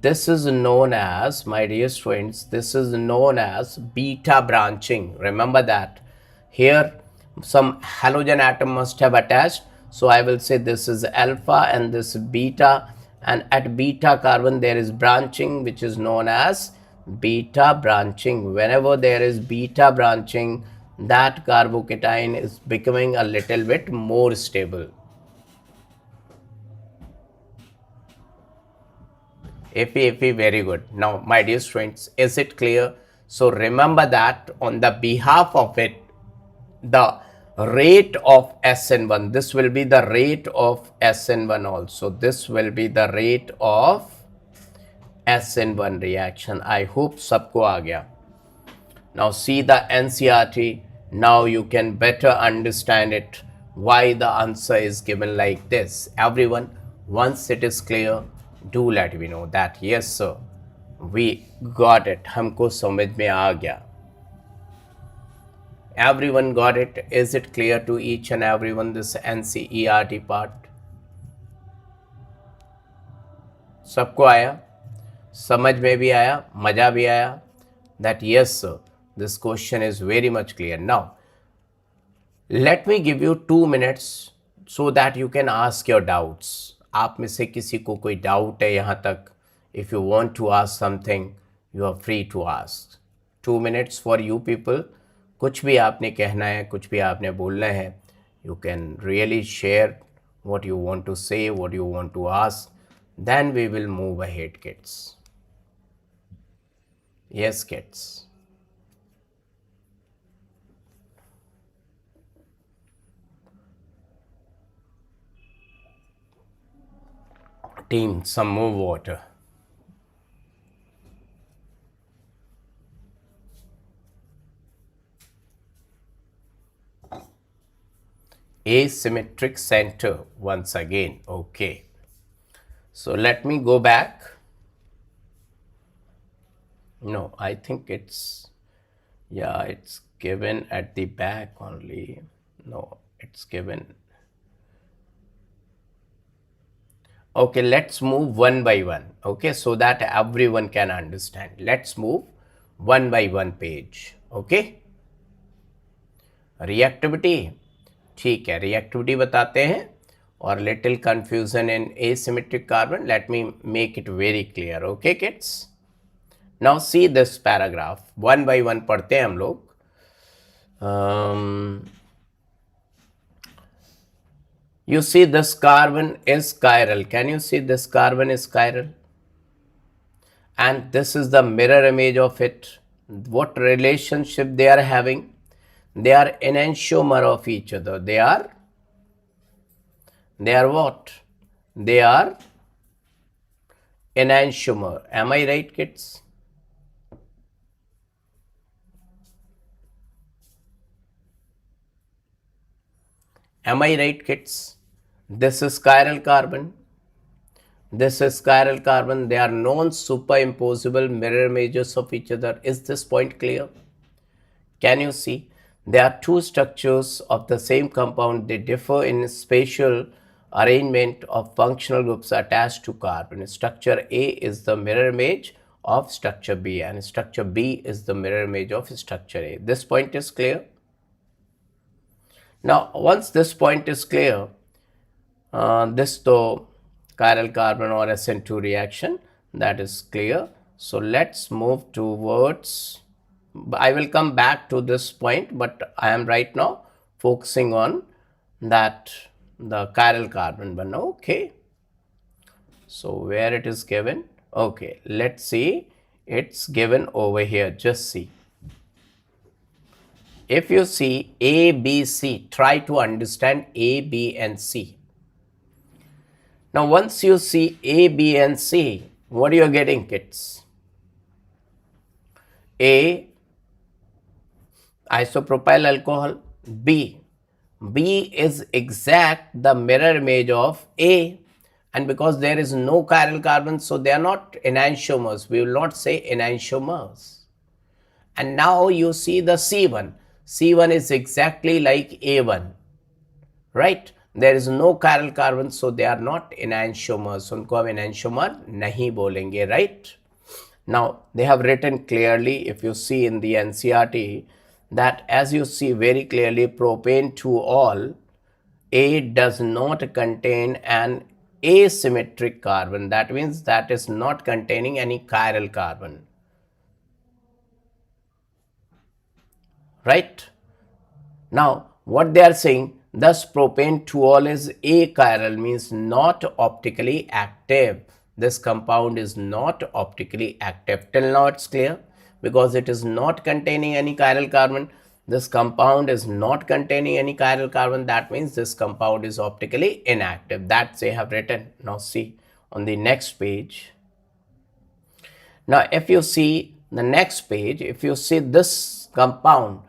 Speaker 1: this is known as, my dear students, this is known as beta branching. Remember that. Here some halogen atom must have attached, so I will say this is alpha and this beta, and at beta carbon there is branching, which is known as beta branching. Whenever there is beta branching, that carbocation is becoming a little bit more stable. Fe, very good. Now, my dear students, is it clear? So remember that on the behalf of it, the rate of SN1, this will be the rate of SN1 also. This will be the rate of SN1 reaction. I hope सबको आ गया. Now see the NCERT. Now you can better understand it, why the answer is given like this. Everyone, once it is clear, do let me know that yes sir, we got it. हमको समझ में आ गया. Everyone got it? Is it clear to each and everyone, this NCERT part? सबको आया? समझ में भी आया? मजा भी आया? That yes sir, this question is very much clear. Now let me give you 2 minutes so that you can ask your doubts. आप में से किसी को कोई डाउट है यहाँ तक? If you want to ask something, you are free to ask. 2 minutes for you people. कुछ भी आपने कहना है, कुछ भी आपने बोलना है, you can really share what you want to say, what you want to ask. Then we will move ahead, kids. Yes, kids. Team, some more water. Asymmetric center once again. Okay. So let me go back. No, I think it's, yeah, it's given at the back only. No, it's given. Okay, let's move one by one. Okay, so that everyone can understand. Let's move one by one page. Okay, reactivity, ठीक है, reactivity बताते हैं. और little confusion in asymmetric carbon, let me make it very clear. Okay kids, now see this paragraph, one by one पढ़ते हैं हम लोग. You see this carbon is chiral. Can you see this carbon is chiral? And this is the mirror image of it. What relationship they are having? They are enantiomer of each other. They are what? They are enantiomer. Am I right, kids? Am I right, kids? This is chiral carbon. This is chiral carbon. They are non-superimposable mirror images of each other. Is this point clear? Can you see? There are two structures of the same compound. They differ in spatial arrangement of functional groups attached to carbon. Structure A is the mirror image of structure B, and structure B is the mirror image of structure A. This point is clear? Now, once this point is clear, this to chiral carbon or SN2 reaction, that is clear. So let's move towards, I will come back to this point, but I am right now focusing on that, the chiral carbon one. Okay, so where it is given? Okay, let's see, it's given over here. Just see, if you see A, B, C, try to understand A, B and C. Now once you see A, B and C, what are you getting, kids? A, isopropyl alcohol. B is exact the mirror image of A, and because there is no chiral carbon, so they are not enantiomers. We will not say enantiomers. And now you see the C1. C1 is exactly like A1, right? There is no chiral carbon, so they are not enantiomers. उनको हम enantiomer नहीं बोलेंगे, right? Now they have written clearly, if you see in the NCERT, that as you see very clearly, propane 2-ol A does not contain an asymmetric carbon. That means that is not containing any chiral carbon, right? Now what they are saying, thus propane 2-ol is achiral, means not optically active. This compound is not optically active. Till now it's clear, because it is not containing any chiral carbon. This compound is not containing any chiral carbon. That means this compound is optically inactive. That they have written. Now see on the next page. Now if you see the next page, if you see this compound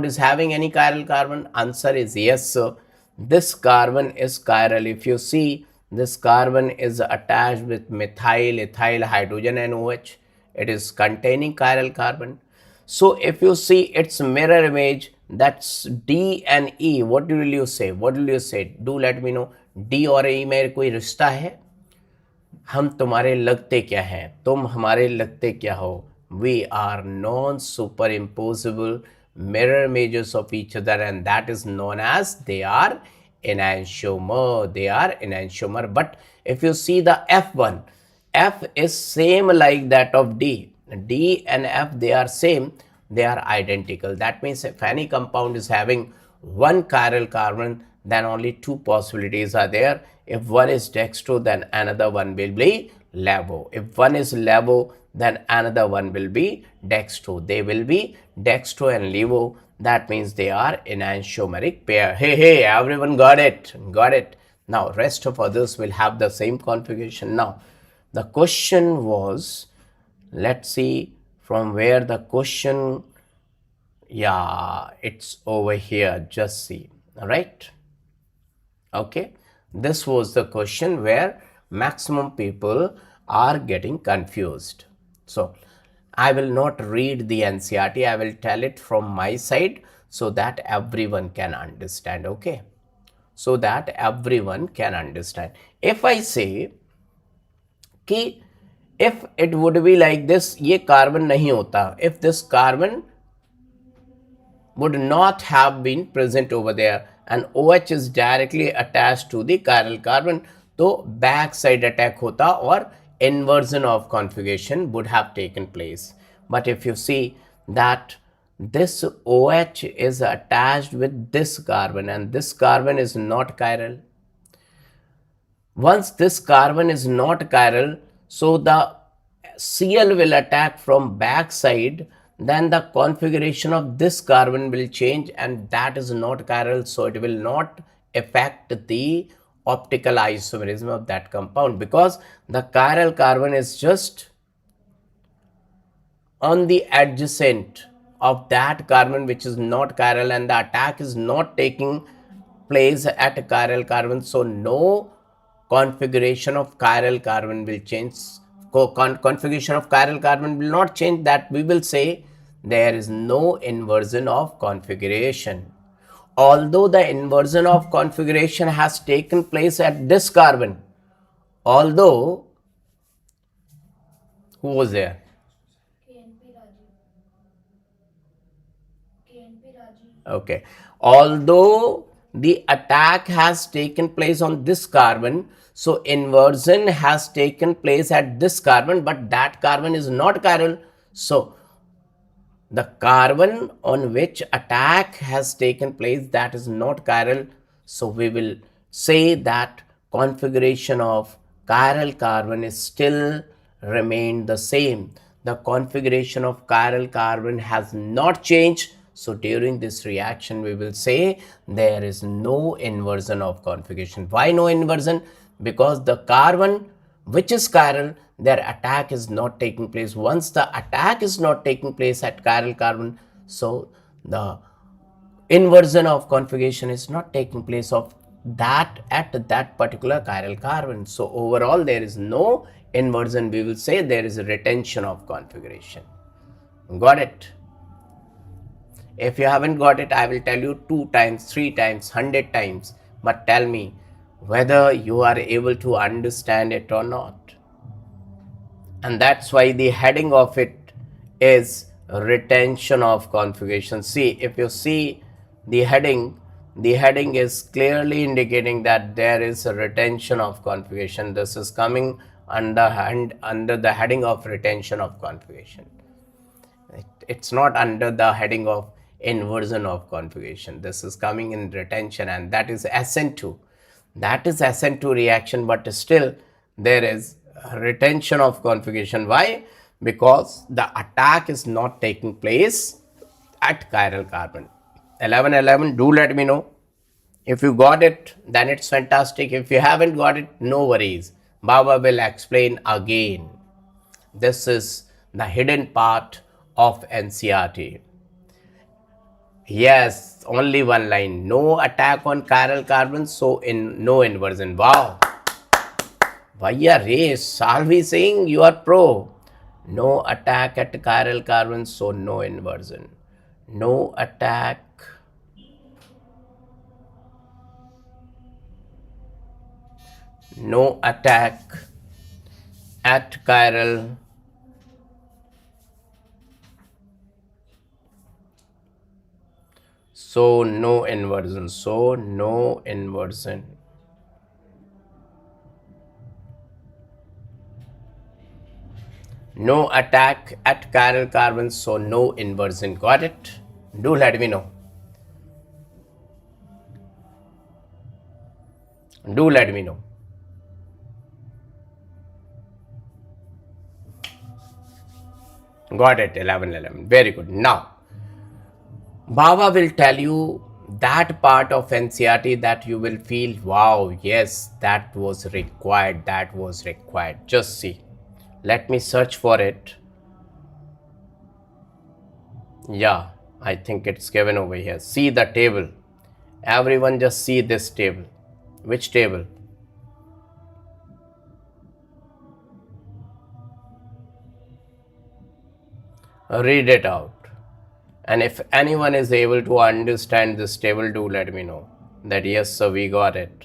Speaker 1: is having any chiral carbon? Answer is yes, sir. This carbon is chiral. If you see, this carbon is attached with methyl, ethyl, hydrogen and OH. It is containing chiral carbon. So if you see its mirror image, that's D and E. What will you say? What will you say? Do let me know. D और E में कोई रिश्ता है? हम तुम्हारे लगते क्या हैं, तुम हमारे लगते क्या हो? We are non-superimposable mirror images of each other, and that is known as they are enantiomer. They are enantiomer. But if you see the F1, F is same like that of D. D and F, they are same. They are identical. That means if any compound is having one chiral carbon, then only two possibilities are there. If one is dextro, then another one will be levo. If one is levo, then another one will be dextro. They will be dextro and levo. That means they are enantiomeric pair. Hey, everyone got it? Got it. Now, rest of others will have the same configuration. Now, the question was, let's see from where the question, yeah, it's over here. Just see, all right? Okay, this was the question where maximum people are getting confused. So I will not read the NCERT, I will tell it from my side so that everyone can understand, okay? So that everyone can understand. If I say कि if it would be like this, ये carbon नहीं होता, if this carbon would not have been present over there and OH is directly attached to the chiral carbon, तो back side attack होता और inversion of configuration would have taken place. But if you see that this OH is attached with this carbon and this carbon is not chiral. Once this carbon is not chiral, so the Cl will attack from back side, then the configuration of this carbon will change and that is not chiral, so it will not affect the optical isomerism of that compound because the chiral carbon is just on the adjacent of that carbon which is not chiral and the attack is not taking place at chiral carbon, so no configuration of chiral carbon will change. Configuration of chiral carbon will not change, that we will say there is no inversion of configuration. Although the inversion of configuration has taken place at this carbon, although, who was there? Okay. Although the attack has taken place on this carbon, so inversion has taken place at this carbon, but that carbon is not chiral. So the carbon on which attack has taken place, that is not chiral. So we will say that configuration of chiral carbon is still remained the same. The configuration of chiral carbon has not changed. So during this reaction, we will say there is no inversion of configuration. Why no inversion? Because the carbon which is chiral, their attack is not taking place. Once the attack is not taking place at chiral carbon, so the inversion of configuration is not taking place of that at that particular chiral carbon. So overall there is no inversion. We will say there is a retention of configuration. Got it? If you haven't got it, I will tell you 2 times, 3 times, 100 times, but tell me whether you are able to understand it or not. And that's why the heading of it is retention of configuration. See, if you see the heading is clearly indicating that there is a retention of configuration. This is coming under the heading of retention of configuration. It's not under the heading of inversion of configuration. This is coming in retention, and that is SN2. That is SN2 reaction, but still there is retention of configuration. Why? Because the attack is not taking place at chiral carbon. 1111, do let me know. If you got it, then it's fantastic. If you haven't got it, no worries. Baba will explain again. This is the hidden part of NCERT. Yes, only one line. No attack on chiral carbon, so no inversion. Wow. Vaya race. Are we saying you are pro? No attack at chiral carbon, so no inversion. No attack. No attack at chiral. So no inversion. So no inversion. No attack at chiral carbon, so no inversion. Got it? Do let me know. Do let me know. Got it, 1111. Very good. Now, Baba will tell you that part of NCERT that you will feel, wow, yes, that was required, that was required. Just see. Let me search for it. Yeah, I think it's given over here. See the table. Everyone just see this table. Which table? Read it out. And if anyone is able to understand this table, do let me know that yes, sir, we got it.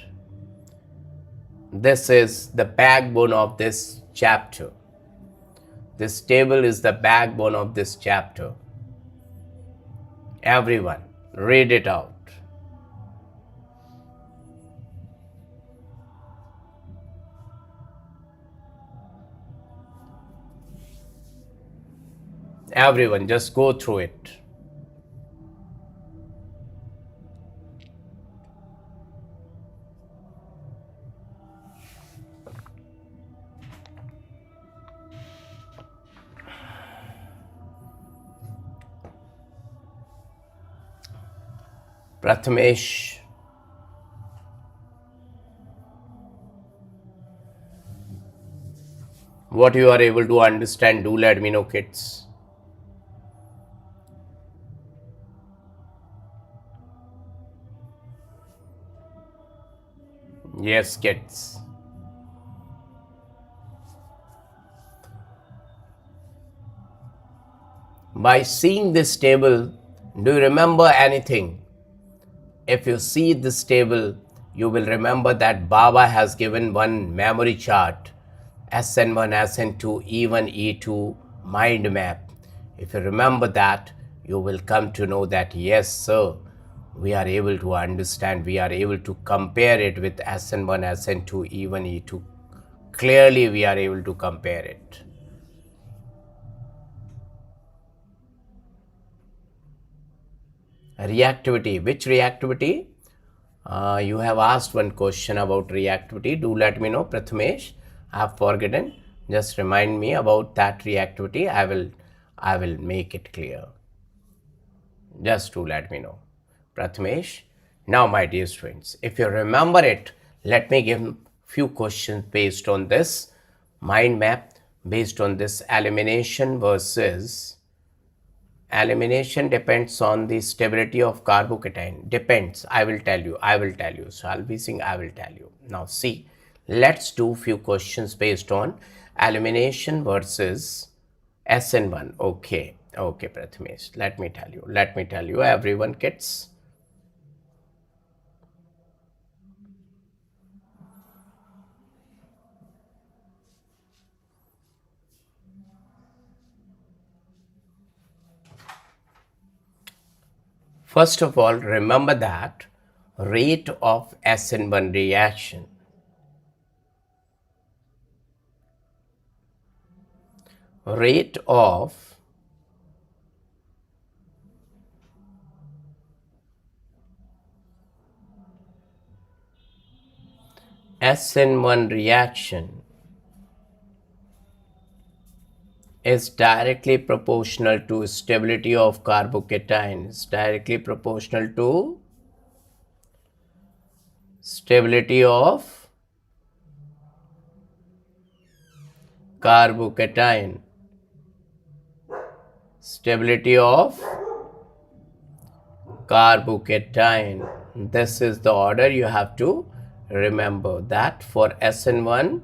Speaker 1: This is the backbone of this chapter. This table is the backbone of this chapter. Everyone, read it out. Everyone, just go through it. Prathamesh, what you are able to understand, do let me know, kids. Yes, kids. By seeing this table, do you remember anything? If you see this table, you will remember that Baba has given one memory chart, SN1, SN2, E1, E2, mind map. If you remember that, you will come to know that yes, sir, we are able to understand, we are able to compare it with SN1, SN2, E1, E2. Clearly, we are able to compare it. Reactivity. Which reactivity? You have asked one question about reactivity. Do let me know, Prathamesh. I have forgotten. Just remind me about that reactivity. I will make it clear. Just to let me know, Prathamesh. Now, my dear students, if you remember it, let me give few questions based on this mind map, based on this elimination versus elimination depends on the stability of carbocation. Depends. I will tell you. So I'll be saying I will tell you. Now see, let's do few questions based on elimination versus SN1. Okay. Okay, Prathamesh. Let me tell you, everyone kids. First of all, remember that rate of SN1 reaction rate of SN1 reaction is directly proportional to stability of carbocation. Is directly proportional to stability of carbocation. Stability of carbocation. This is the order you have to remember, that for SN1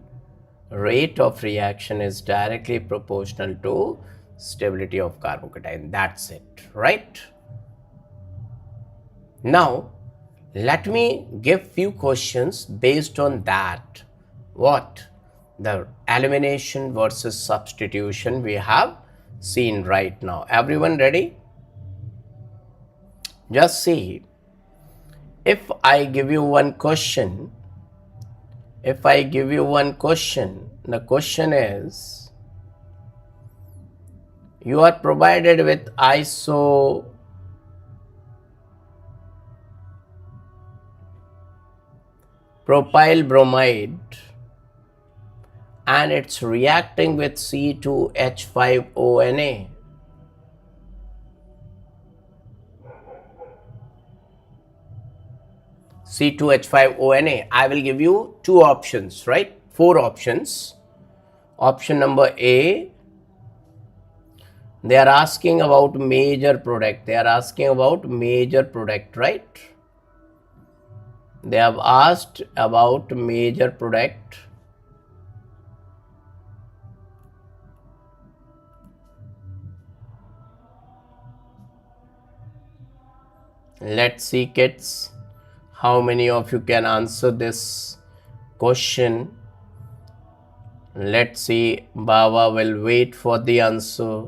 Speaker 1: rate of reaction is directly proportional to stability of carbocation. That's it, right? Now, let me give few questions based on that. What? The elimination versus substitution we have seen right now. Everyone ready? Just see. If I give you one question, the question is, you are provided with isopropyl bromide and it's reacting with C2H5ONA. C2H5ONA. I will give you two options, right? Four options. Option number A, they are asking about major product. Right? They have asked about major product. Let's see, kids, how many of you can answer this question. Let's see. Baba will wait for the answer.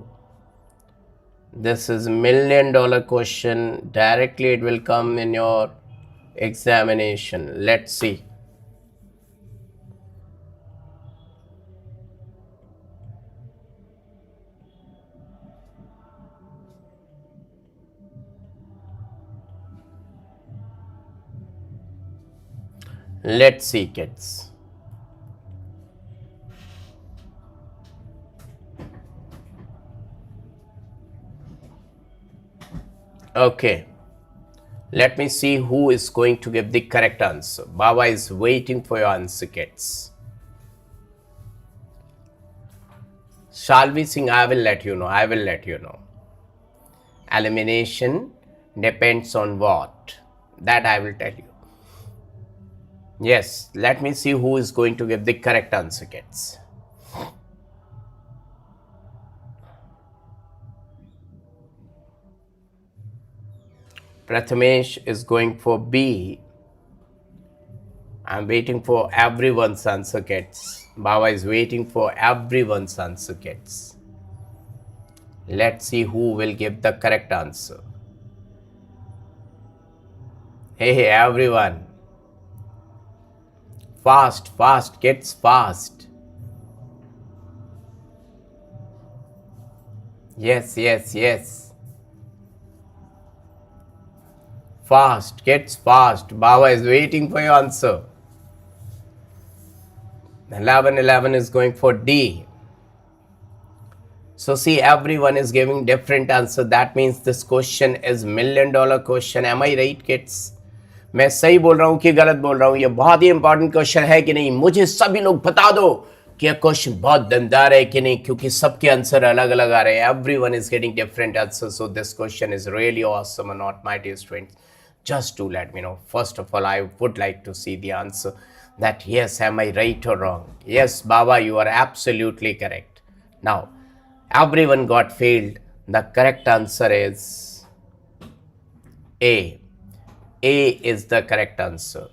Speaker 1: This is $1,000,000 question. Directly it will come in your examination. Let's see. Let's see, kids. Okay. Let me see who is going to give the correct answer. Baba is waiting for your answer, kids. Shall we sing? I will let you know. I will let you know. Elimination depends on what? That I will tell you. Yes, let me see who is going to give the correct answer, kids. Prathamesh is going for B. I'm waiting for everyone's answer, kids. Baba is waiting for everyone's answer, kids. Let's see who will give the correct answer. Hey, everyone. Fast, fast, kids, fast. Yes, yes, yes. Fast, kids, fast. Baba is waiting for your answer. 11 is going for D. So see, everyone is giving different answer. That means this question is $1,000,000 question. Am I right, kids? मैं सही बोल रहा हूं कि गलत बोल रहा हूं? ये बहुत ही इंपॉर्टेंट क्वेश्चन है कि नहीं? मुझे सभी लोग बता दो कि यह क्वेश्चन बहुत दमदार है कि नहीं, क्योंकि सबके आंसर अलग अलग आ रहे हैं. Everyone is getting different answers, so this question is really awesome or not, my dear students? Just to let me know. First of all, I would like to see the answer. That yes, am I right or wrong? Yes, Baba, you are absolutely correct. Now, everyone got failed. The correct answer is A. A is the correct answer.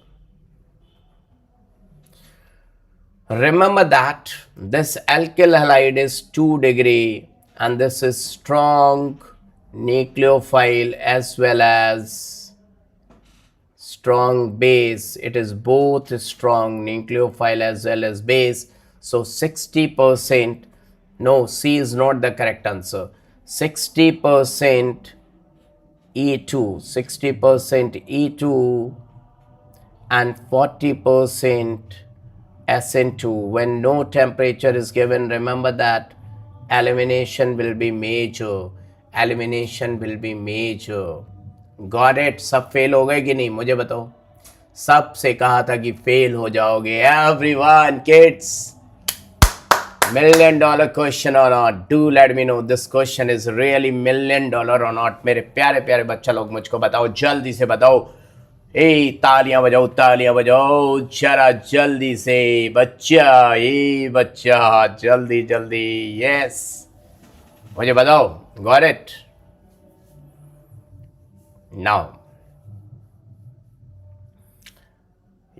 Speaker 1: Remember that this alkyl halide is 2 degree and this is strong nucleophile as well as strong base. It is both strong nucleophile as well as base. So 60%, no, C is not the correct answer. 60% E2, 60% E2 and 40% SN2. When no temperature is given, remember that elimination will be major. Elimination will be major. Got it? सब fail हो गए कि नहीं? मुझे बताओ. सबसे कहा था कि फेल हो जाओगे. Everyone, kids. $1,000,000 question or not? Do let me know. This question is really $1,000,000 or not? मेरे प्यारे प्यारे बच्चा लोग मुझको बताओ, जल्दी से बताओ. तालियां बजाओ जरा जल्दी से बच्चा. बच्चा जल्दी जल्दी. यस, मुझे बताओ. Got it? Now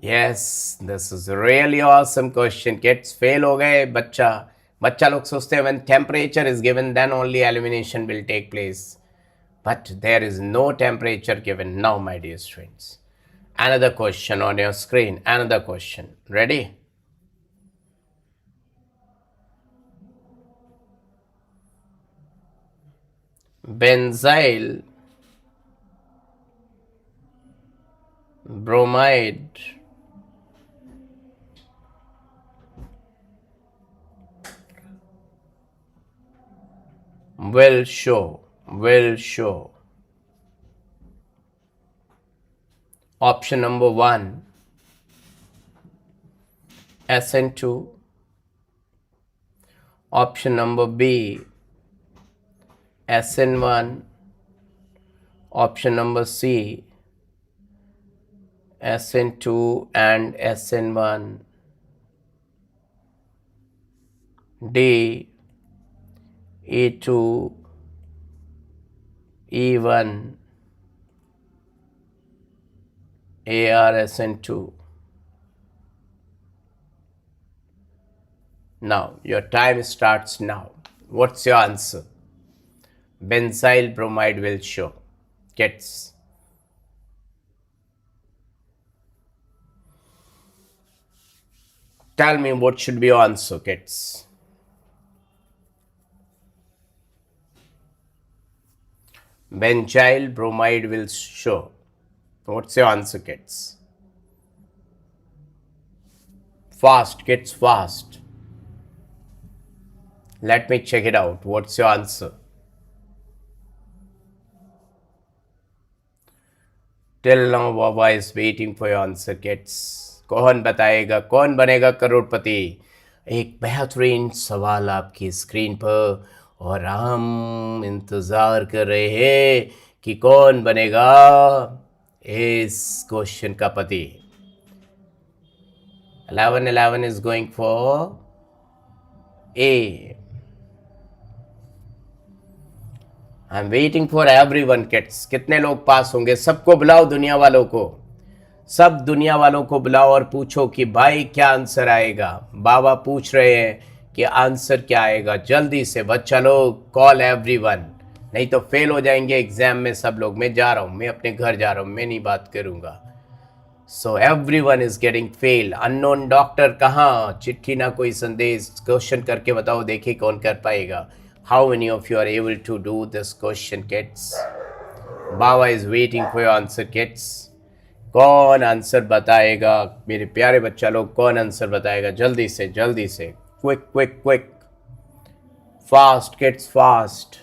Speaker 1: yes, this is really awesome question. Kids fail हो गए. बच्चा लोग सोचते हैं when temperature is given then only elimination will take place, but there is no temperature given. Now my dear students, another question on your screen. Another question. Ready? Benzyl bromide will show option number 1 SN2, option number B SN1, option number C SN2 and SN1, D E2 E1 ArSN2. Now, your time starts now. What's your answer? Benzyl bromide will show. Kids. Tell me what should be your answer, kids. Benzyl bromide will show. What's your answer, kids? Fast, kids, fast. Let me check it out. What's your answer? Till now, Baba is waiting for your answer, kids. कौन बताएगा, कौन बनेगा करोड़पति? एक बेहतरीन सवाल आपकी screen पर और हम इंतज़ार कर रहे हैं कि कौन बनेगा इस क्वेश्चन का पति. 11 is going for A. I'm waiting for everyone, kids. कितने लोग पास होंगे? सबको बुलाओ, दुनिया वालों को. सब दुनिया वालों को बुलाओ और पूछो कि भाई क्या आंसर आएगा. बाबा पूछ रहे हैं कि आंसर क्या आएगा. जल्दी से बच्चा लोग, कॉल एवरीवन, नहीं तो फेल हो जाएंगे एग्जाम में सब लोग. मैं जा रहा हूँ, मैं अपने घर जा रहा हूँ, मैं नहीं बात करूँगा. So everyone is getting fail. Unknown doctor कहाँ? चिट्ठी ना कोई संदेश. क्वेश्चन करके बताओ, देखिए कौन कर पाएगा. How many of you are able to do this question, kids? बाबा is waiting for your answer, kids. कौन आंसर बताएगा मेरे प्यारे बच्चा लोग? कौन आंसर बताएगा? जल्दी से, जल्दी से. Quick quick quick. Fast kids, fast.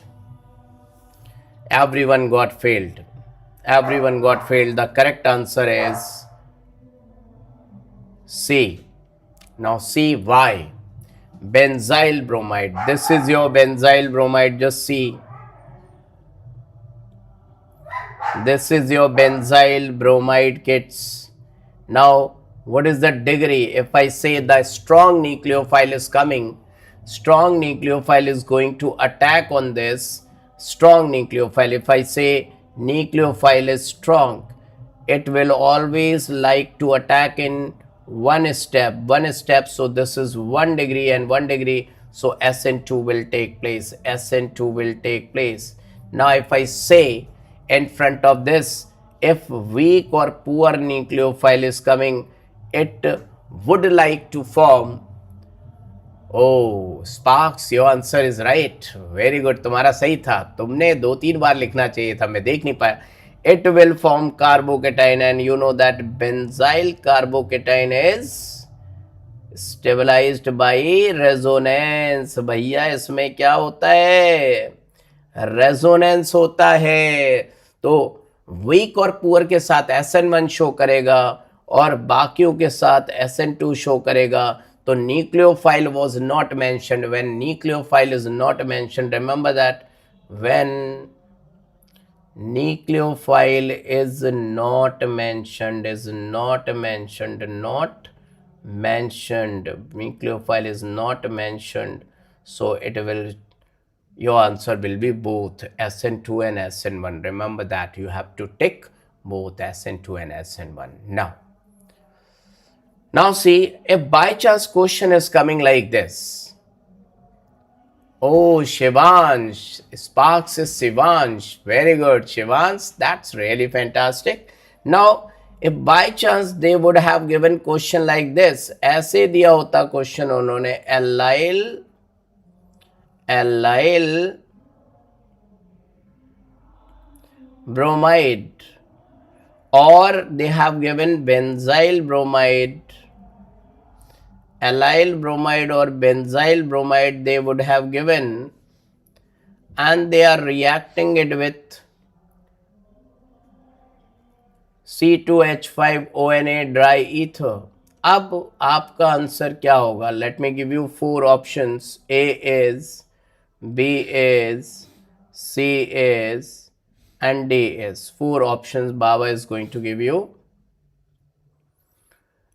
Speaker 1: Everyone got failed. Everyone got failed. The correct answer is C. Now see why. Benzyl bromide. This is your benzyl bromide. Just see. This is your benzyl bromide, kids. Now, what is the degree? If I say the strong nucleophile is coming, strong nucleophile is going to attack on this strong nucleophile. If I say nucleophile is strong, it will always like to attack in one step. So this is 1 degree and 1 degree. So SN2 will take place. SN2 will take place. Now if I say in front of this, if weak or poor nucleophile is coming, it would like to form. Oh, Sparks, your answer is right. Very good. तुम्हारा सही था. तुमने 2-3 बार लिखना चाहिए था, मैं देख नहीं पाया. It will form carbocation, and you know that benzyl carbocation is stabilized by resonance. भैया इसमें क्या होता है? रेजोनेंस होता है. तो वीक और पुअर के साथ SN1 शो करेगा और बाकियों के साथ SN2 शो करेगा. तो nucleophile was not mentioned. When nucleophile is not mentioned, remember that when nucleophile is not mentioned, nucleophile is not mentioned, so it will, your answer will be both SN2 and SN1. Remember that you have to tick both SN2 and SN1. Now see, if by chance question is coming like this. Oh, Shivansh, Sparks is Shivansh. Very good, Shivansh. That's really fantastic. Now, if by chance they would have given question like this, ऐसे दिया होता question उन्होंने, allyl bromide, or they have given benzyl bromide, allyl bromide or benzyl bromide they would have given, and they are reacting it with C2H5ONA dry ether. अब आपका answer क्या होगा? Let me give you 4 options. A is, B is, C is, and D is. 4 options Baba is going to give you.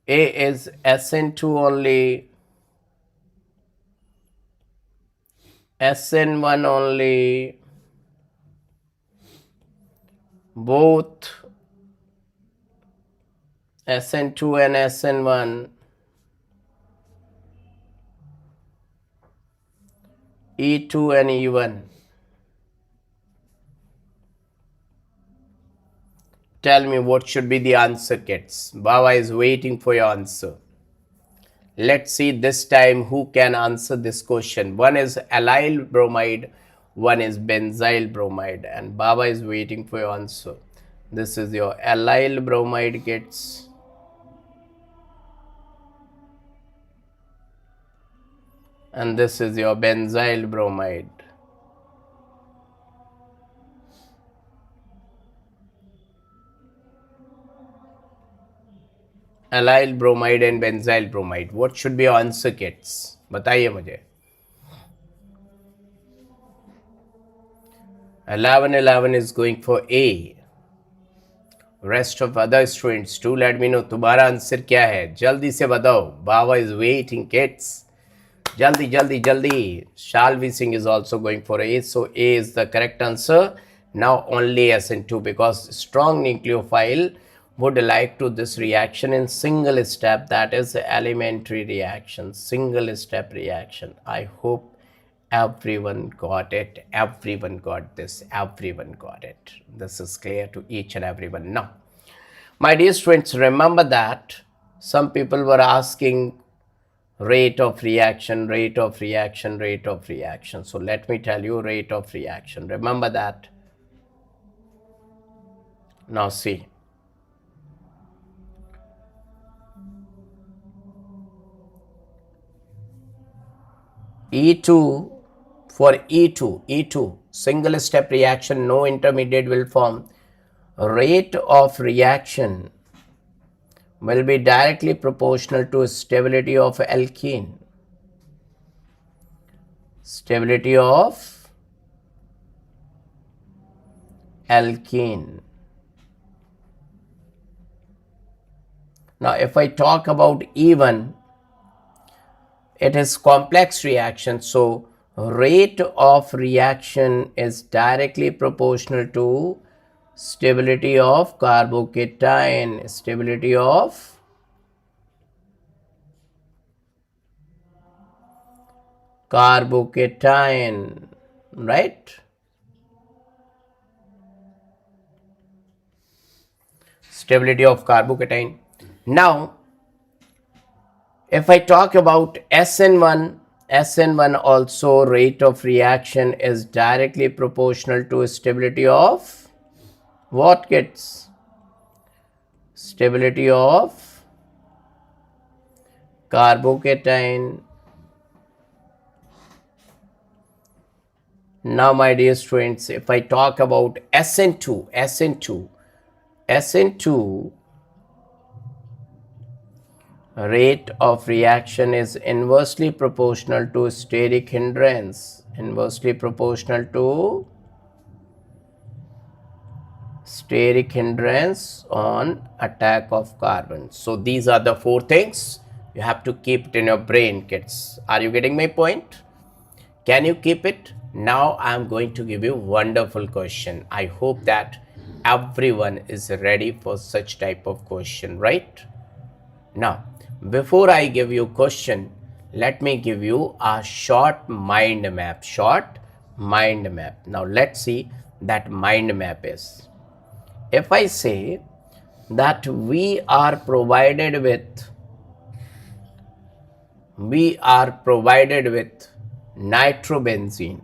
Speaker 1: A is SN2 only, SN1 only, both SN2 and SN1, E2 and E1. Tell me what should be the answer, kids. Baba is waiting for your answer. Let's see this time who can answer this question. One is allyl bromide, one is benzyl bromide, and Baba is waiting for your answer. This is your allyl bromide, kids. And this is your benzyl bromide. Allyl bromide and benzyl bromide. What should be your answer, kids? बताइए मुझे. 11 is going for A. Rest of other students too, let me know तुम्हारा answer क्या है. जल्दी से बताओ. Baba is waiting, kids. Jaldi, jaldi, jaldi. Shalvi Singh is also going for A. So A is the correct answer. Now only SN2 because strong nucleophile would like to this reaction in single step, that is the elementary reaction, single step reaction. I hope everyone got it. Everyone got this. Everyone got it. This is clear to each and everyone. Now, my dear students, remember that some people were asking rate of reaction, rate of reaction, rate of reaction. So let me tell you rate of reaction. Remember that. Now see. E2, for E2, single step reaction, no intermediate will form. Rate of reaction will be directly proportional to stability of alkene. Stability of alkene. Now if I talk about E1, it is complex reaction, so rate of reaction is directly proportional to stability of carbocation, stability of carbocation, right? Stability of carbocation. Now, if I talk about SN1 also rate of reaction is directly proportional to stability of what, kids? Stability of carbocation. Now, my dear students, if I talk about SN2 rate of reaction is inversely proportional to steric hindrance, inversely proportional to steric hindrance on attack of carbon. So these are the four things you have to keep it in your brain, kids. Are you getting my point? Can you keep it? Now I am going to give you wonderful question. I hope that everyone is ready for such type of question, right? Now, before I give you question, let me give you a short mind map. Short mind map. Now let's see that mind map is. If I say that we are provided with nitrobenzene.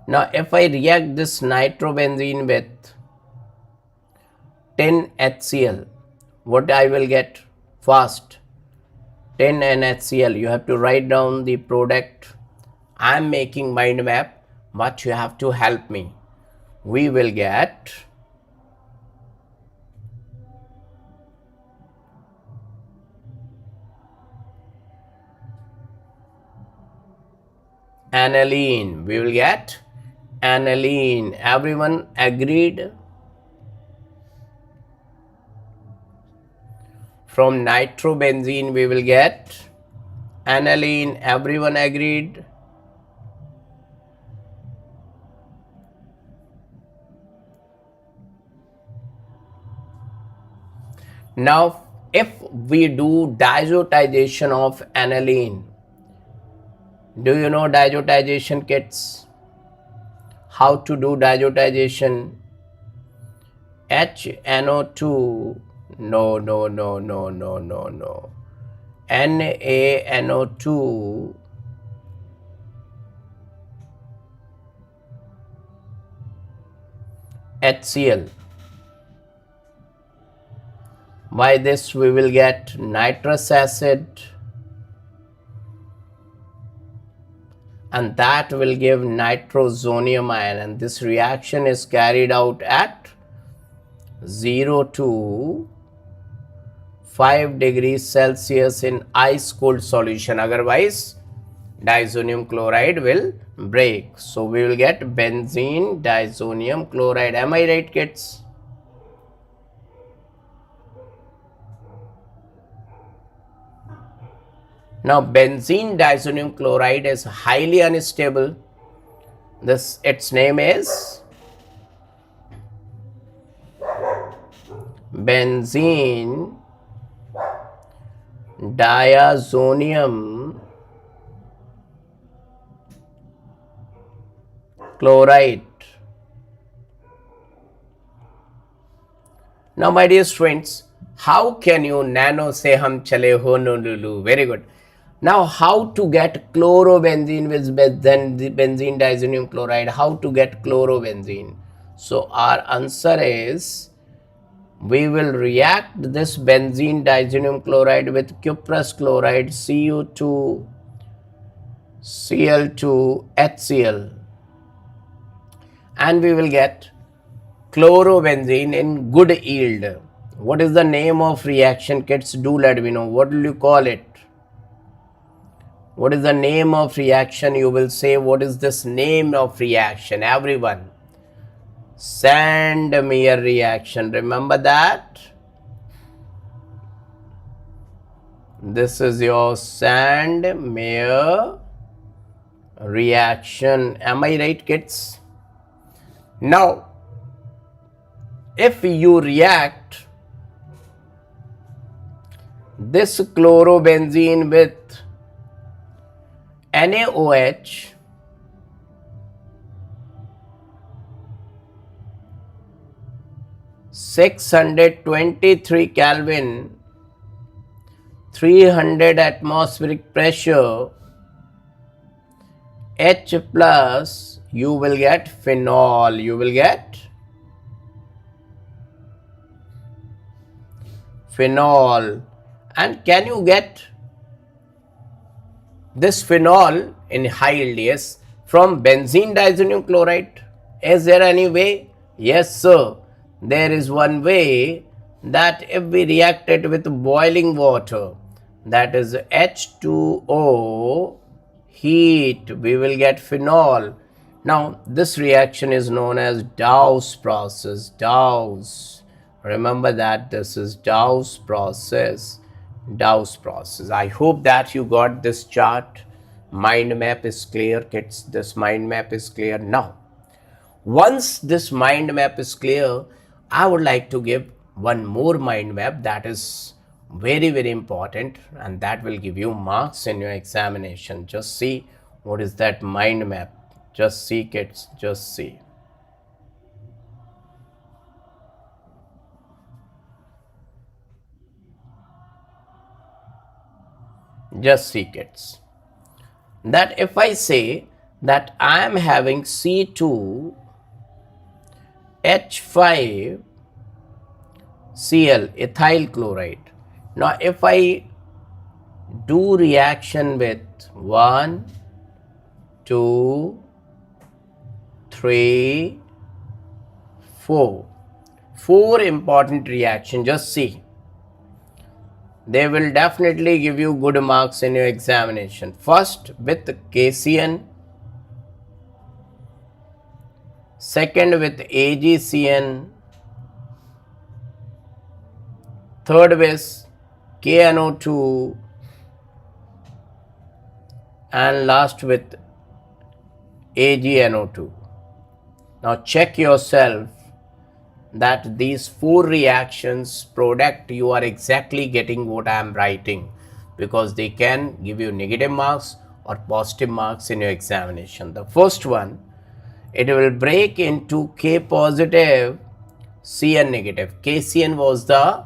Speaker 1: Now, if I react this nitrobenzene with 10 HCl, what I will get? Fast 10 NHCl. You have to write down the product. I am making mind map, but you have to help me. We will get aniline. We will get aniline. Everyone agreed? From nitrobenzene we will get aniline. Everyone agreed? Now, if we do diazotization of aniline, do you know diazotization kits? How to do diazotization? HNO2, no, no, no, no, no, no, no. NaNO2, HCl. By this we will get nitrous acid, and that will give nitrosonium ion, and this reaction is carried out at 0 to 5 degrees Celsius in ice cold solution, otherwise diazonium chloride will break. So we will get benzene diazonium chloride. Am I right, kids? Now benzene diazonium chloride is highly unstable. Its name is benzene diazonium chloride. Now my dear students, how can you nano say hum chale ho no lulu? Very good. Now how to get chlorobenzene with benzene diazonium chloride? How to get chlorobenzene? So our answer is, we will react this benzene diazonium chloride with cuprous chloride, Cu2, Cl2, HCl, and we will get chlorobenzene in good yield. What is the name of reaction, kids? Do let me know. What will you call it? What is the name of reaction? You will say, what is this name of reaction? Everyone. Sandmeyer reaction. Remember that? This is your Sandmeyer reaction. Am I right, kids? Now, if you react this chlorobenzene with NaOH, (623 Kelvin, 300 atmospheric pressure, H plus, you will get phenol. You will get phenol. And can you get this phenol in high yield? Yes. From benzene diazonium chloride? Is there any way? Yes, sir. There is one way, that if we react it with boiling water, that is H2O, heat, we will get phenol. Now, this reaction is known as Dow's process. Dow's. Remember that this is Dow's process. Dow's process. I hope that you got this chart. Mind map is clear, kids. This mind map is clear now. Once this mind map is clear, I would like to give one more mind map that is very, very important, and that will give you marks in your examination. Just see what is that mind map. Just see, kids. Just see. Just see, kids. That if I say that I am having C2H5 Cl, ethyl chloride. Now, if I do reaction with 1, 2, 3, 4, 4 important reaction, just see. They will definitely give you good marks in your examination. First with KCN, second with AgCN, third with KNO2, and last with AgNO2. Now check yourself that these 4 reactions product, you are exactly getting what I am writing, because they can give you negative marks or positive marks in your examination. The first one, it will break into K positive, Cn negative. KCN was the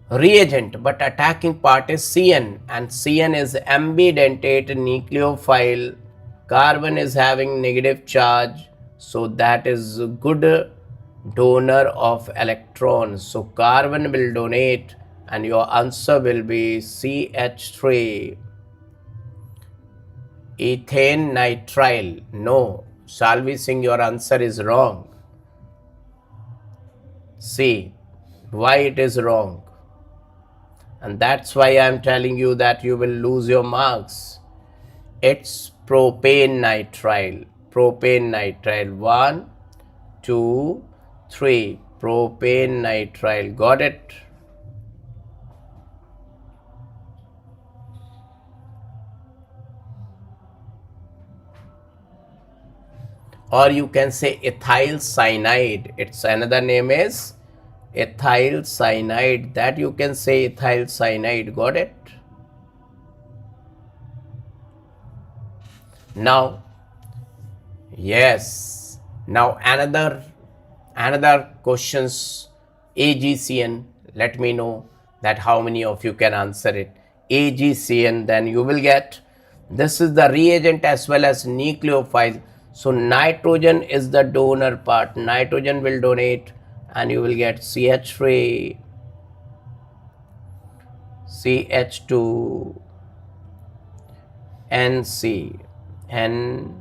Speaker 1: reagent, but attacking part is Cn, and Cn is ambidentate nucleophile. Carbon is having negative charge, so that is a good donor of electrons. So carbon will donate, and your answer will be CH3, ethane nitrile. No, Salvi Singh, your answer is wrong. See why it is wrong, and that's why I'm telling you that you will lose your marks. It's propane nitrile. Propane nitrile. 1, 2, 3. Propane nitrile. Got it? Or you can say ethyl cyanide. Its another name is ethyl cyanide. That you can say ethyl cyanide. Got it? Now, yes. Now another questions, AgCN. Let me know that how many of you can answer it. AgCN, then you will get, this is the reagent as well as nucleophile. So nitrogen is the donor part. Nitrogen will donate, and you will get CH3, CH2, NC, NC.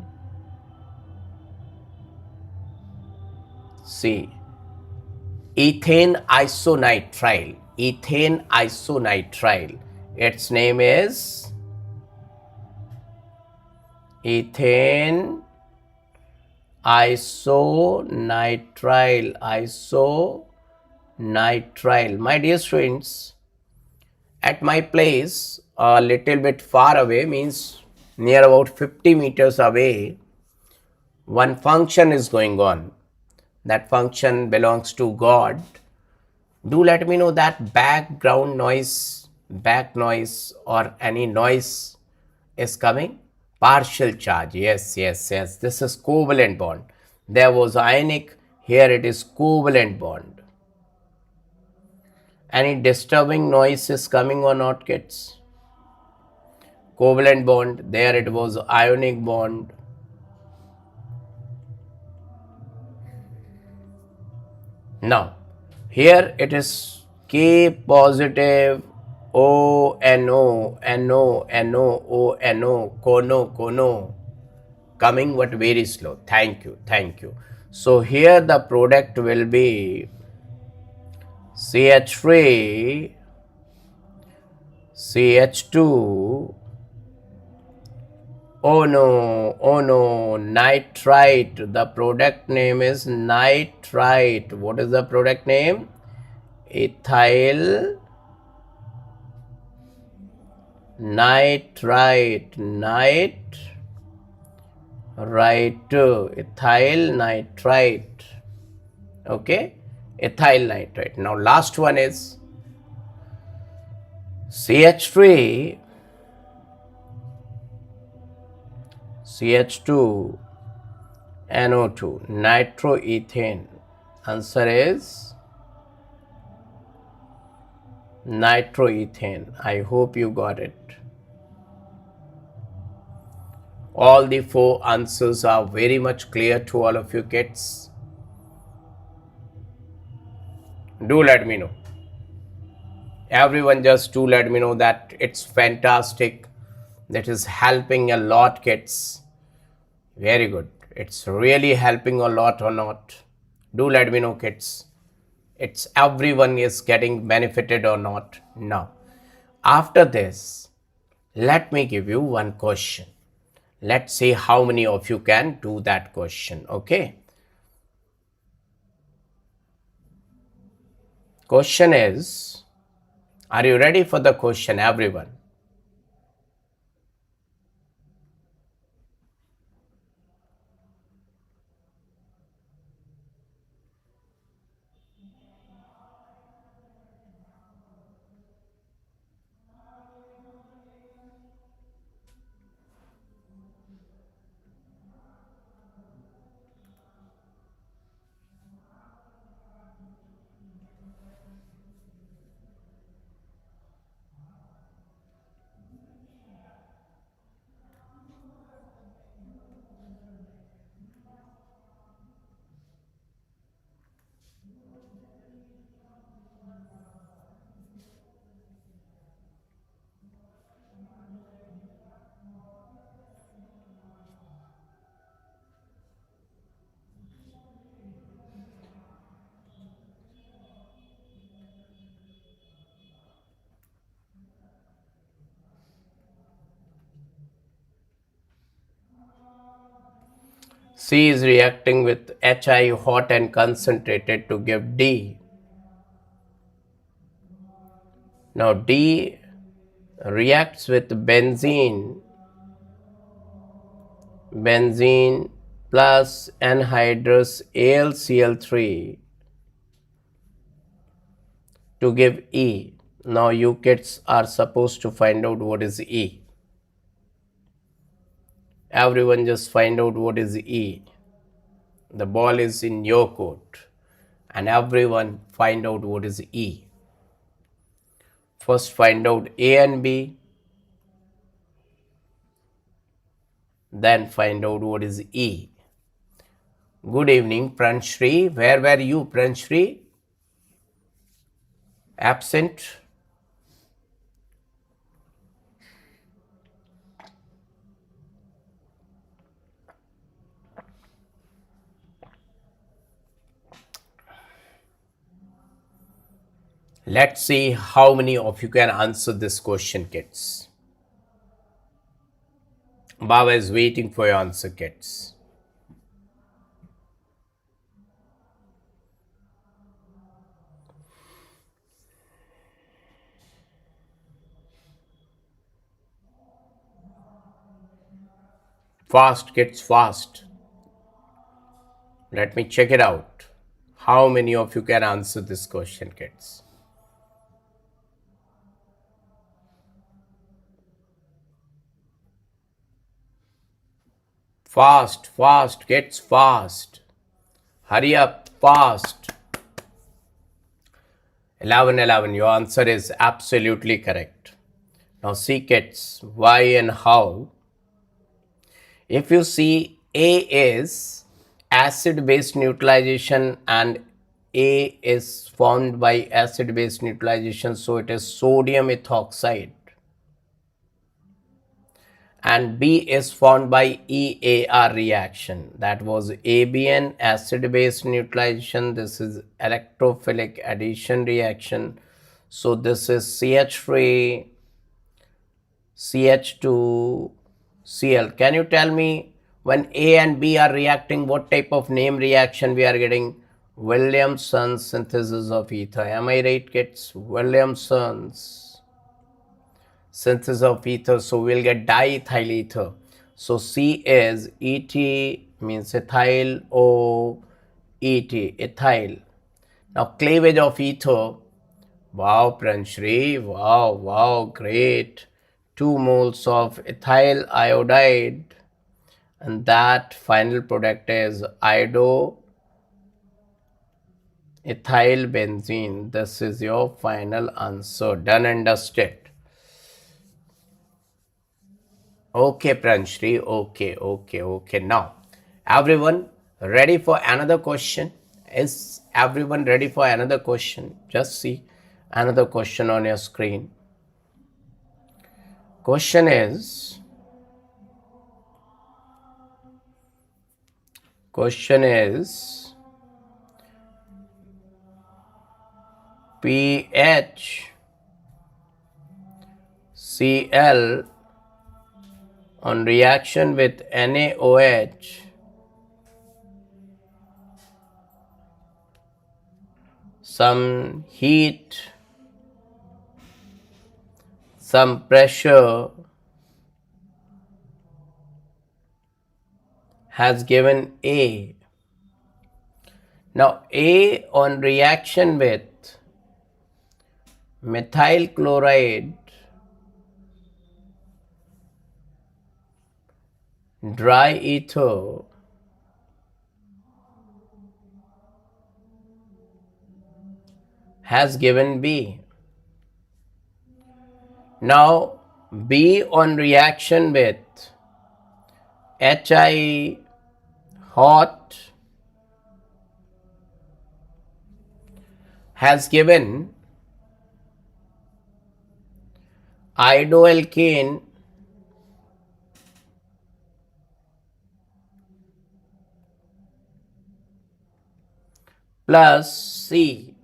Speaker 1: Ethane isonitrile. Ethane isonitrile. Its name is ethane isonitrile. Isonitrile. My dear students, at my place, a little bit far away, means near about 50 meters away, one function is going on. That function belongs to God. Do let me know that background noise, back noise, or any noise is coming. Partial charge. Yes, yes, yes. This is covalent bond. There was ionic. Here it is covalent bond. Any disturbing noise is coming or not, kids? Covalent bond. There it was ionic bond. Now, here it is K positive, O, NO, NO, NO, O, NO, cono, coming but very slow. Thank you, thank you. So here the product will be CH3, CH2, oh no, nitrite. The product name is nitrite. What is the product name? Ethyl nitrite, ethyl nitrite. Okay, ethyl nitrite. Now last one is CH3, CH2, NO2, nitroethane. Answer is nitroethane. I hope you got it. All the 4 answers are very much clear to all of you kids. Do let me know. Everyone just do let me know that it's fantastic. That is helping a lot, kids. Very good. It's really helping a lot or not. Do let me know, kids. It's everyone is getting benefited or not. Now, after this, let me give you one question. Let's see how many of you can do that question. Okay. Question is, are you ready for the question, everyone? C is reacting with Hi hot and concentrated to give D. Now D reacts with benzene plus anhydrous AlCl3 to give E. Now you kids are supposed to find out what is E. Everyone just find out what is E. The ball is in your court and everyone find out what is E. First find out A and B, then find out what is E. Good evening, Pranshri. Where were you, Pranshri? Absent? Let's see how many of you can answer this question, kids. Baba is waiting for your answer, kids. Fast, kids, fast. Let me check it out. How many of you can answer this question, kids? Fast, fast, kids, fast. Hurry up, fast. 11, your answer is absolutely correct. Now see, kids, why and how. If you see, A is acid-base neutralization and A is formed by acid-base neutralization, so it is sodium ethoxide. And B is formed by EAR reaction. That was ABN, acid-base neutralization. This is electrophilic addition reaction. So this is CH3, CH2, Cl. Can you tell me when A and B are reacting, what type of name reaction we are getting? Williamson synthesis of ether. Am I right, kids? Williamson's synthesis of ether. So we'll get diethyl ether. So C is Et means ethyl, O, Et, ethyl. Now cleavage of ether. Wow, Pranshri. Wow, great. 2 moles of ethyl iodide, and that final product is ethyl benzene. This is your final answer. Done and dusted. Okay, Pranshri. Okay. Now, everyone ready for another question? Is everyone ready for another question? Just see another question on your screen. Question is pH Cl on reaction with NaOH, some heat, some pressure has given A. Now A on reaction with methyl chloride, dry ether, has given B. Now B on reaction with Hi hot has given iodoalkane plus C.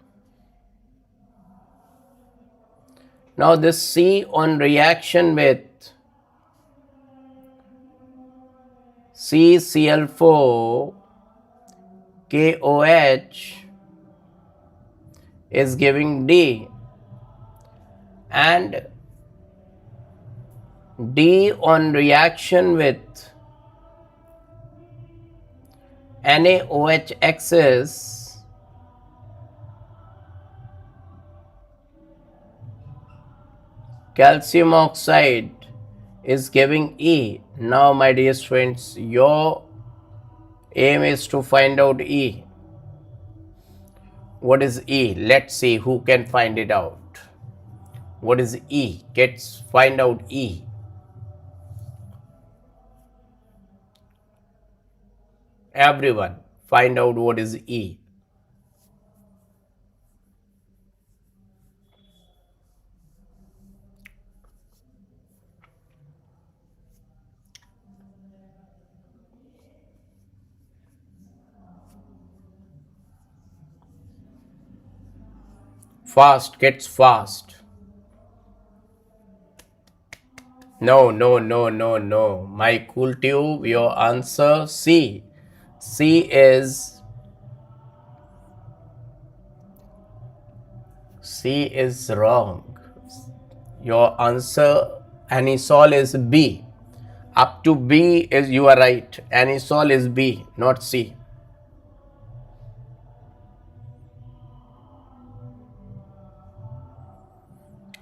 Speaker 1: Now this C on reaction with CCl4 KOH is giving D, and D on reaction with NaOH excess calcium oxide is giving E. Now my dear students, your aim is to find out E. What is E? Let's see who can find it out. What is E? Let's find out E. Everyone, find out what is E. Fast, gets fast. No, no, no, no, no. My cool tube, your answer C. C is wrong. Your answer anisole is B. Up to B is you are right. Anisole is B, not C.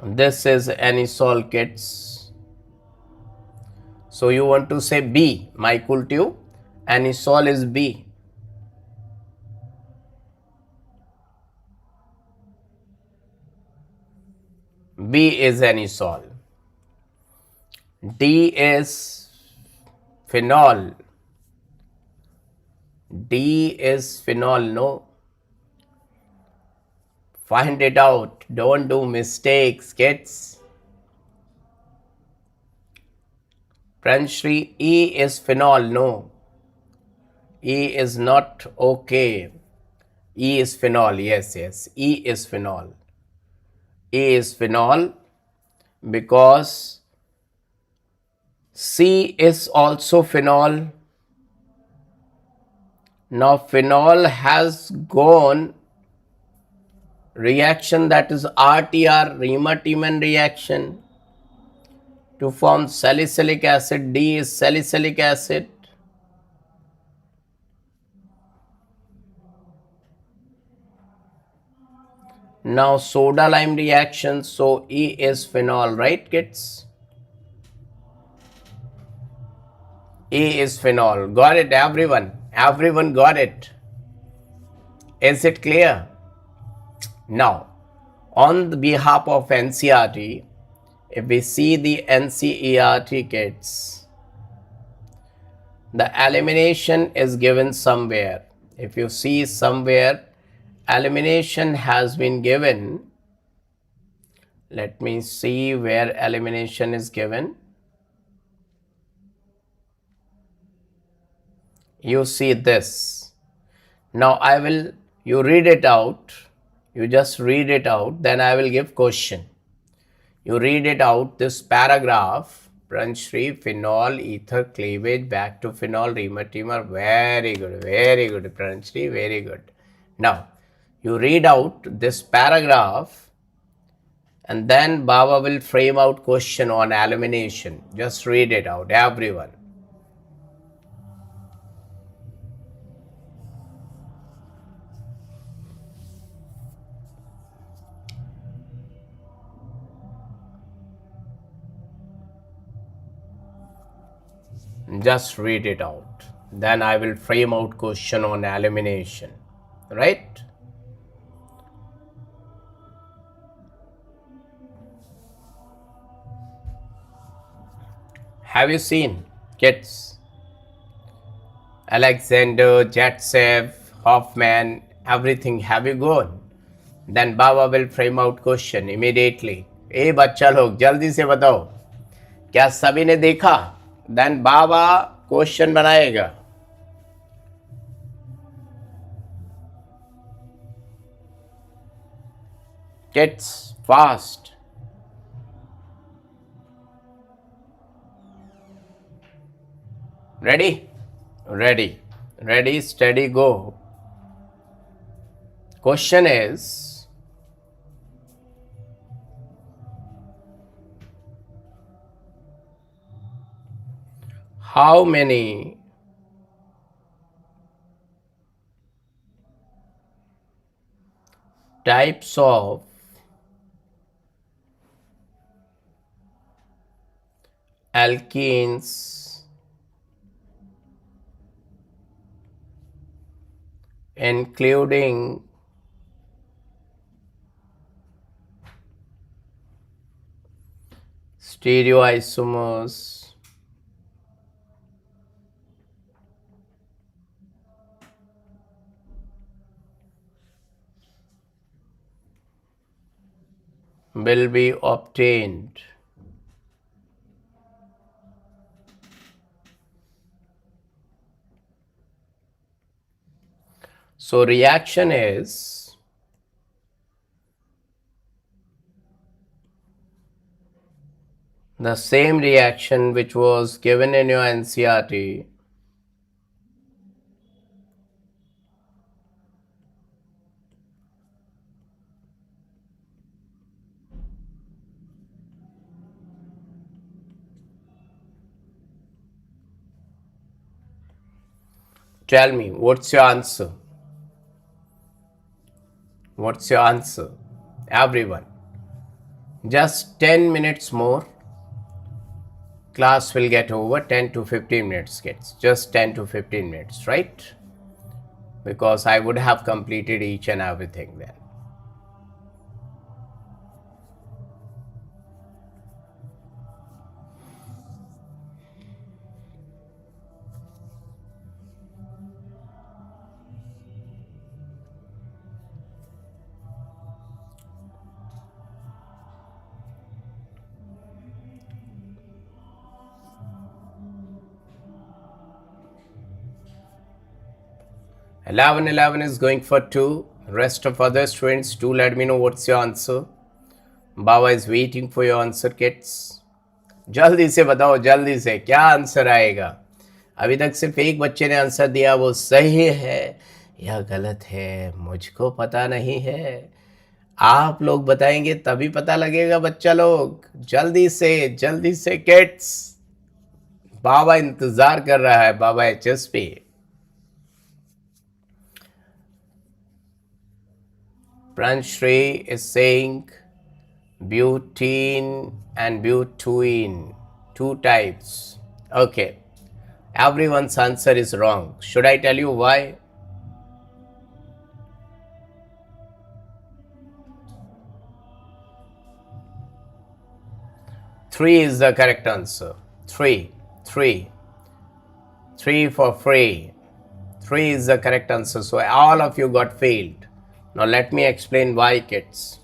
Speaker 1: This is anisole, kids. So you want to say B, my cool tube. Anisole is B. B is anisole. D is phenol. D is phenol, no. Find it out. Don't do mistakes, kids. Pranshri, E is phenol, no. E is not okay. E is phenol, yes, yes. E is phenol. E is phenol because C is also phenol. Now phenol has gone reaction, that is RTR, Riemann-Tiemann reaction, to form salicylic acid. D is salicylic acid. Now soda lime reaction, so E is phenol, right kids? E is phenol. Got it, everyone? Everyone got it? Is it clear? Now, on the behalf of NCERT, if we see the NCERT kids, the elimination is given somewhere. If you see somewhere, elimination has been given. Let me see where elimination is given. You see this. Now you read it out. You just read it out. Then I will give question. You read it out, this paragraph. Pranshri, phenol, ether, cleavage, back to phenol, Riemann-Tiemann. Very good, Pranshri, very good. Now, you read out this paragraph and then Baba will frame out question on elimination. Just read it out, everyone. Just read it out. Then I will frame out question on elimination. Right? Have you seen, kids? Alexander, Jetsev, Hoffman, everything have you gone? Then Baba will frame out question immediately. ए बच्चा लोग जल्दी से बताओ, क्या सभी ने देखा? Then Baba question बनाएगा. Kids, fast. Ready? Ready. Ready, steady, go. Question is, how many types of alkenes including stereoisomers will be obtained? So reaction is the same reaction which was given in your NCERT. Tell me, what's your answer? What's your answer? Everyone. Just 10 minutes more. Class will get over. 10 to 15 minutes gets. Just 10 to 15 minutes, right? Because I would have completed each and everything then. 11 is going for 2. Rest of other students, do let me know what's your answer. Baba is waiting for your answer, kids. जल्दी से बताओ, जल्दी से क्या answer आएगा. अभी तक सिर्फ एक बच्चे ने आंसर दिया, वो सही है या गलत है मुझको पता नहीं है. आप लोग बताएंगे तभी पता लगेगा बच्चा लोग. जल्दी से किड्स. बाबा इंतजार कर रहा है, बाबा HSP. Pranshri is saying butene and butene, 2 types. Okay. Everyone's answer is wrong. Should I tell you why? Three is the correct answer. Three for free. 3 is the correct answer. So all of you got failed. Now let me explain why, kids.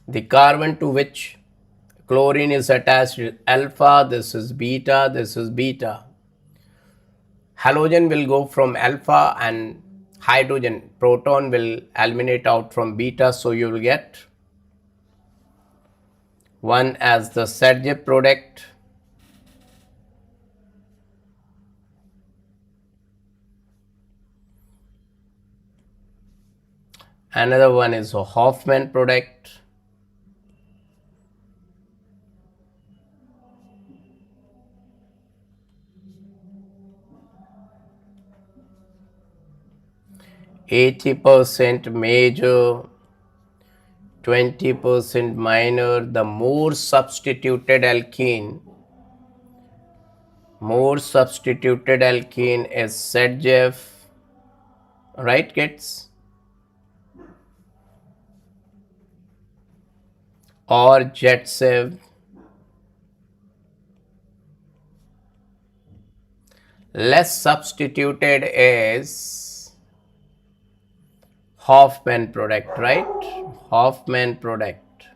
Speaker 1: The carbon to which chlorine is attached is alpha, this is beta, this is beta. Halogen will go from alpha and hydrogen, proton will eliminate out from beta, so you will get one as the Serge product, another one is a Hoffman product, %80 major, 20% minor. The more substituted alkene is Serge, right kids? Or Jetsev. Less substituted is Hoffman product, right? Hoffman product.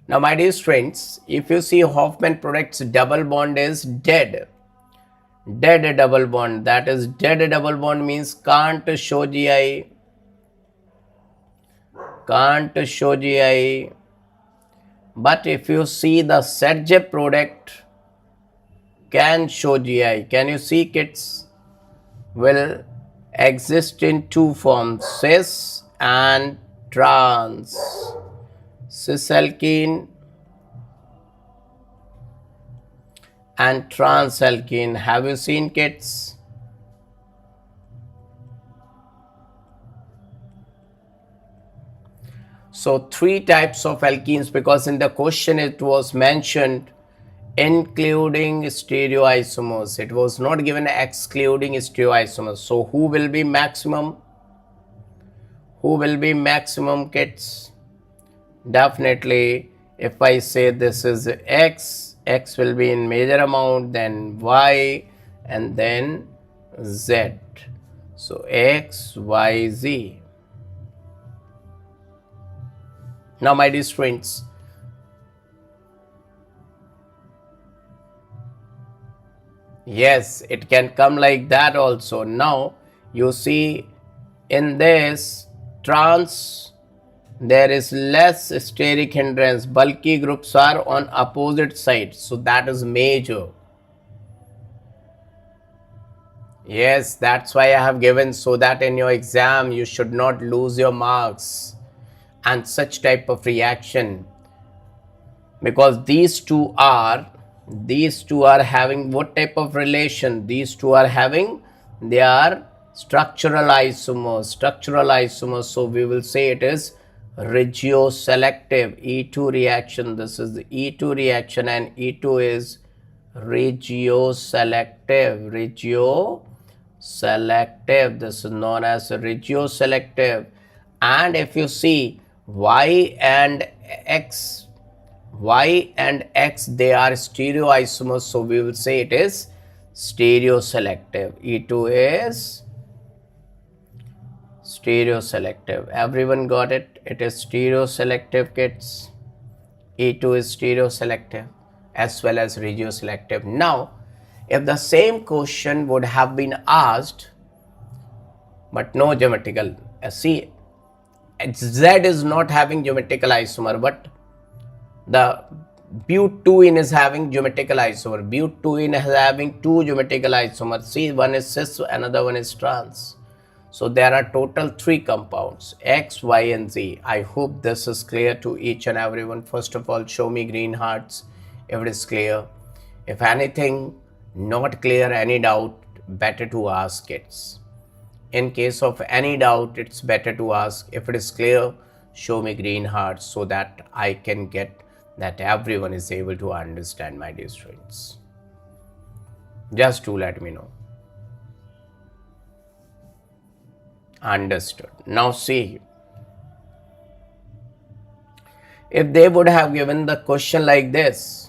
Speaker 1: Now, my dear friends, if you see Hoffman product's double bond is dead, Dead double bond. That is, dead double bond means can't show GI. Can't show GI. But if you see the Serge product can show GI. Can you see, kids? Will exist in two forms, cis and trans. Cisalkene and transalkene. Have you seen, kids? So three types of alkenes, because in the question it was mentioned including stereoisomers. It was not given excluding stereoisomers. So who will be maximum? Who will be maximum, kids? Definitely, if I say this is X, X will be in major amount, then Y, and then Z. So X, Y, Z. Now, my dear students, yes, it can come like that also. Now, you see in this trans, there is less steric hindrance. Bulky groups are on opposite sides. So that is major. Yes, that's why I have given, so that in your exam you should not lose your marks and such type of reaction, because these two are having what type of relation? These two are having, they are structural isomers. So we will say it is regioselective E2 reaction. This is the E2 reaction, and E2 is regioselective. This is known as regioselective. And if you see Y and X, they are stereoisomers, so we will say it is stereoselective. E2 is stereoselective. Everyone got it? It is stereoselective, kids. E2 is stereoselective as well as regioselective. Now, if the same question would have been asked, but no geometrical, see, Z is not having geometrical isomer, but the butene is having geometrical isomer. Butene is having two geometrical isomers. See, one is cis, another one is trans. So there are total three compounds, X, Y, and Z. I hope this is clear to each and everyone. First of all, show me green hearts if it is clear. If anything not clear, any doubt, better to ask it. In case of any doubt, it's better to ask. If it is clear, show me green hearts so that I can get that everyone is able to understand, my dear students. Just to let me know. Understood. Now see, if they would have given the question like this,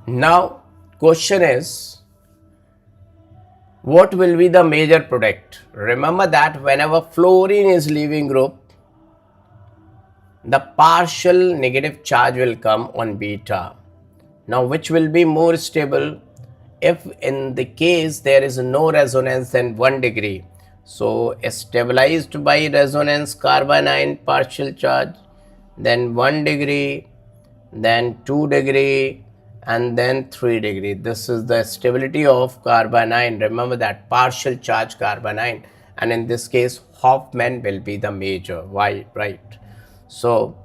Speaker 1: now question is, what will be the major product? Remember that whenever fluorine is leaving group, the partial negative charge will come on beta. Now, which will be more stable? If in the case there is no resonance, then 1 degree. So, stabilized by resonance carbanion partial charge, then 1 degree, then 2 degree, and then 3 degree. This is the stability of carbanion. Remember that, partial charge carbanion. And in this case, Hoffman will be the major. Why? Right. So,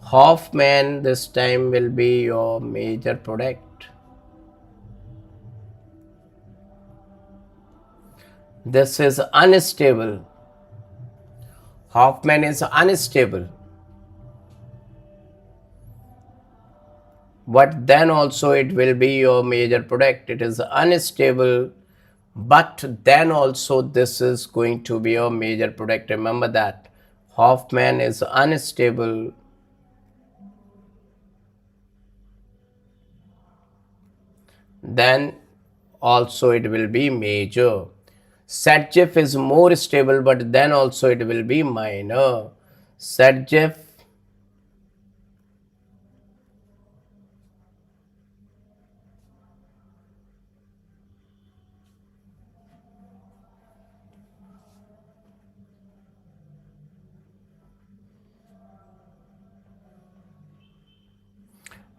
Speaker 1: Hoffman this time will be your major product. This is unstable. Hoffman is unstable. But then also it will be your major product. It is unstable, but then also this is going to be a major product. Remember that Hoffman is unstable, then also it will be major. Satjef is more stable, but then also it will be minor. Satjef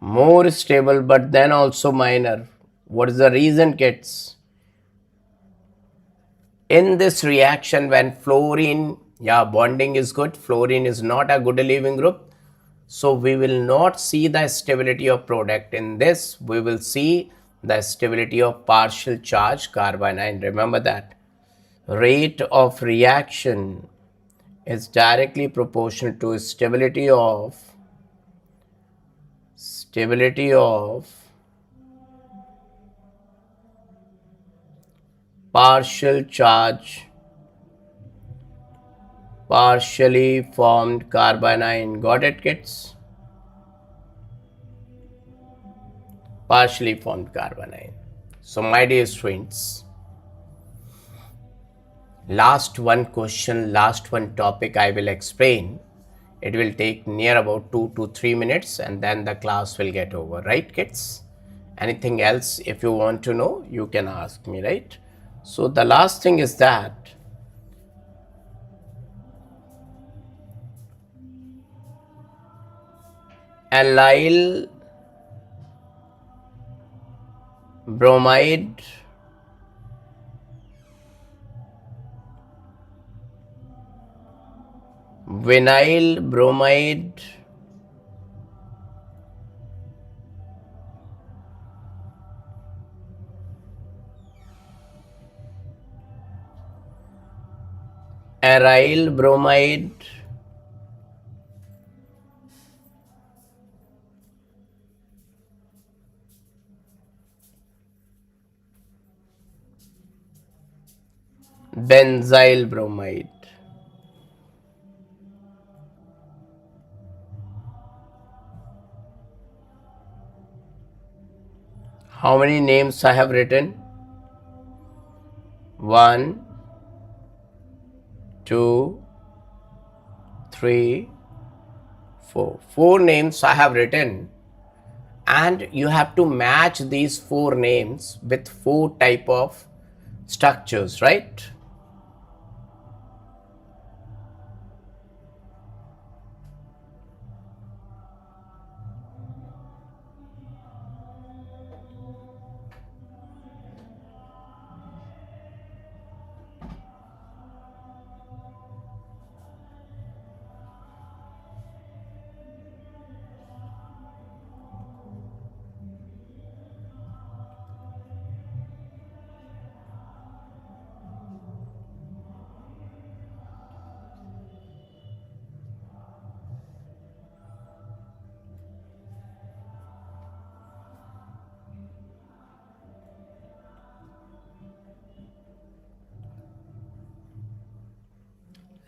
Speaker 1: more stable, but then also minor. What is the reason, kids? In this reaction, when fluorine, yeah, bonding is good, fluorine is not a good leaving group, so we will not see the stability of product. In this, we will see the stability of partial charge carbanion. Remember that rate of reaction is directly proportional to stability of partial charge, partially formed carbanion. Got it, kids? Partially formed carbanion. So my dear students, last one question, last one topic I will explain. It will take near about 2 to 3 minutes and then the class will get over, right, kids? Anything else if you want to know, you can ask me, right? So the last thing is that allyl bromide vinyl bromide aryl bromide benzyl bromide. How many names I have written? 1, 2, 3, 4. 4 names I have written, and you have to match these 4 names with 4 type of structures, right?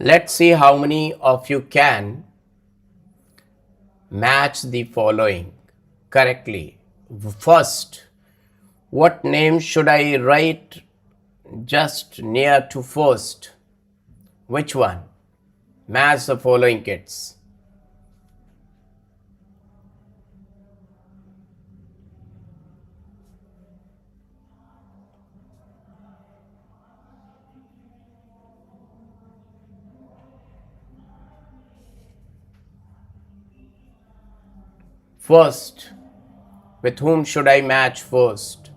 Speaker 1: Let's see how many of you can match the following correctly. First, what name should I write just near to first? Which one? Match the following, kids. First, with whom should I match first?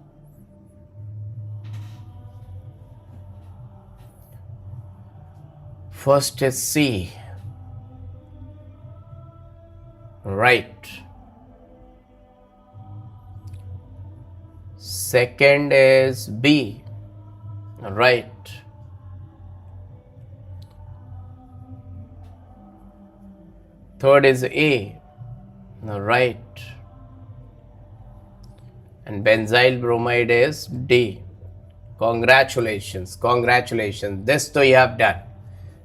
Speaker 1: First is C. Right. Second is B. Right. Third is A. Right. And benzyl bromide is D. Congratulations, congratulations. This too you have done.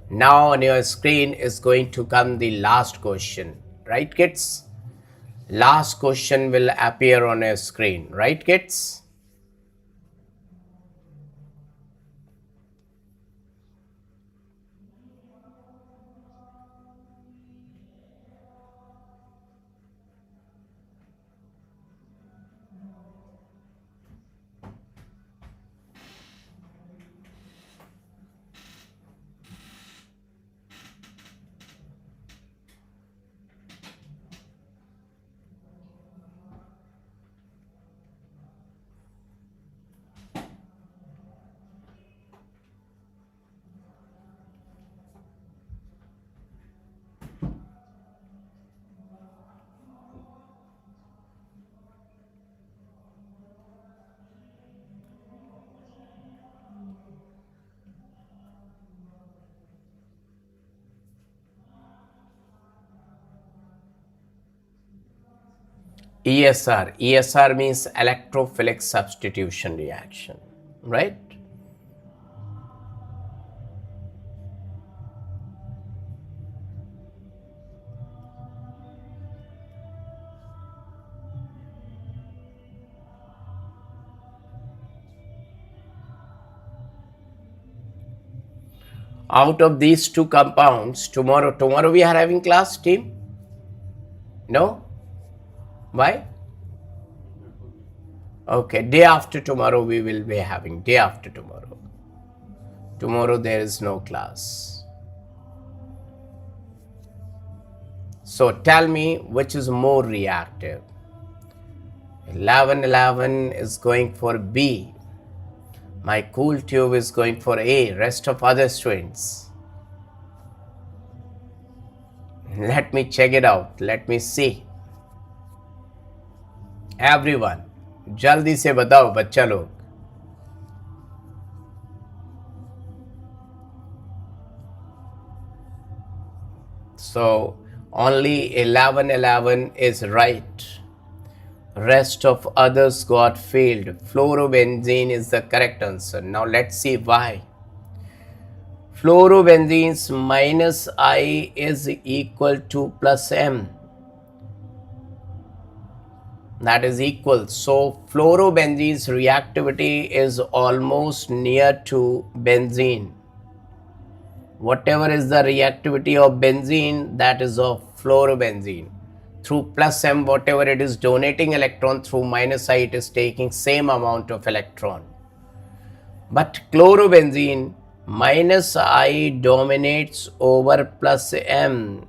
Speaker 1: Now on your screen is going to come the last question. Right, kids? Last question will appear on your screen. Right, kids? ESR. ESR means electrophilic substitution reaction, right? Out of these two compounds, tomorrow we are having class, team? No? Why? Okay, day after tomorrow we will be having, day after tomorrow. Tomorrow there is no class. So tell me which is more reactive. 1111 is going for B. My cool tube is going for A. Rest of other students. Let me check it out. Let me see. Everyone, जल्दी से बताओ बच्चा लोग. So only 1111 is right. Rest of others got failed. Fluorobenzene is the correct answer. Now let's see why. Fluorobenzene's minus I is equal to plus M. That is equal. So fluorobenzene's reactivity is almost near to benzene. Whatever is the reactivity of benzene, that is of fluorobenzene. Through plus M, whatever it is donating electron, through minus I, it is taking same amount of electron. But chlorobenzene, minus I dominates over plus M.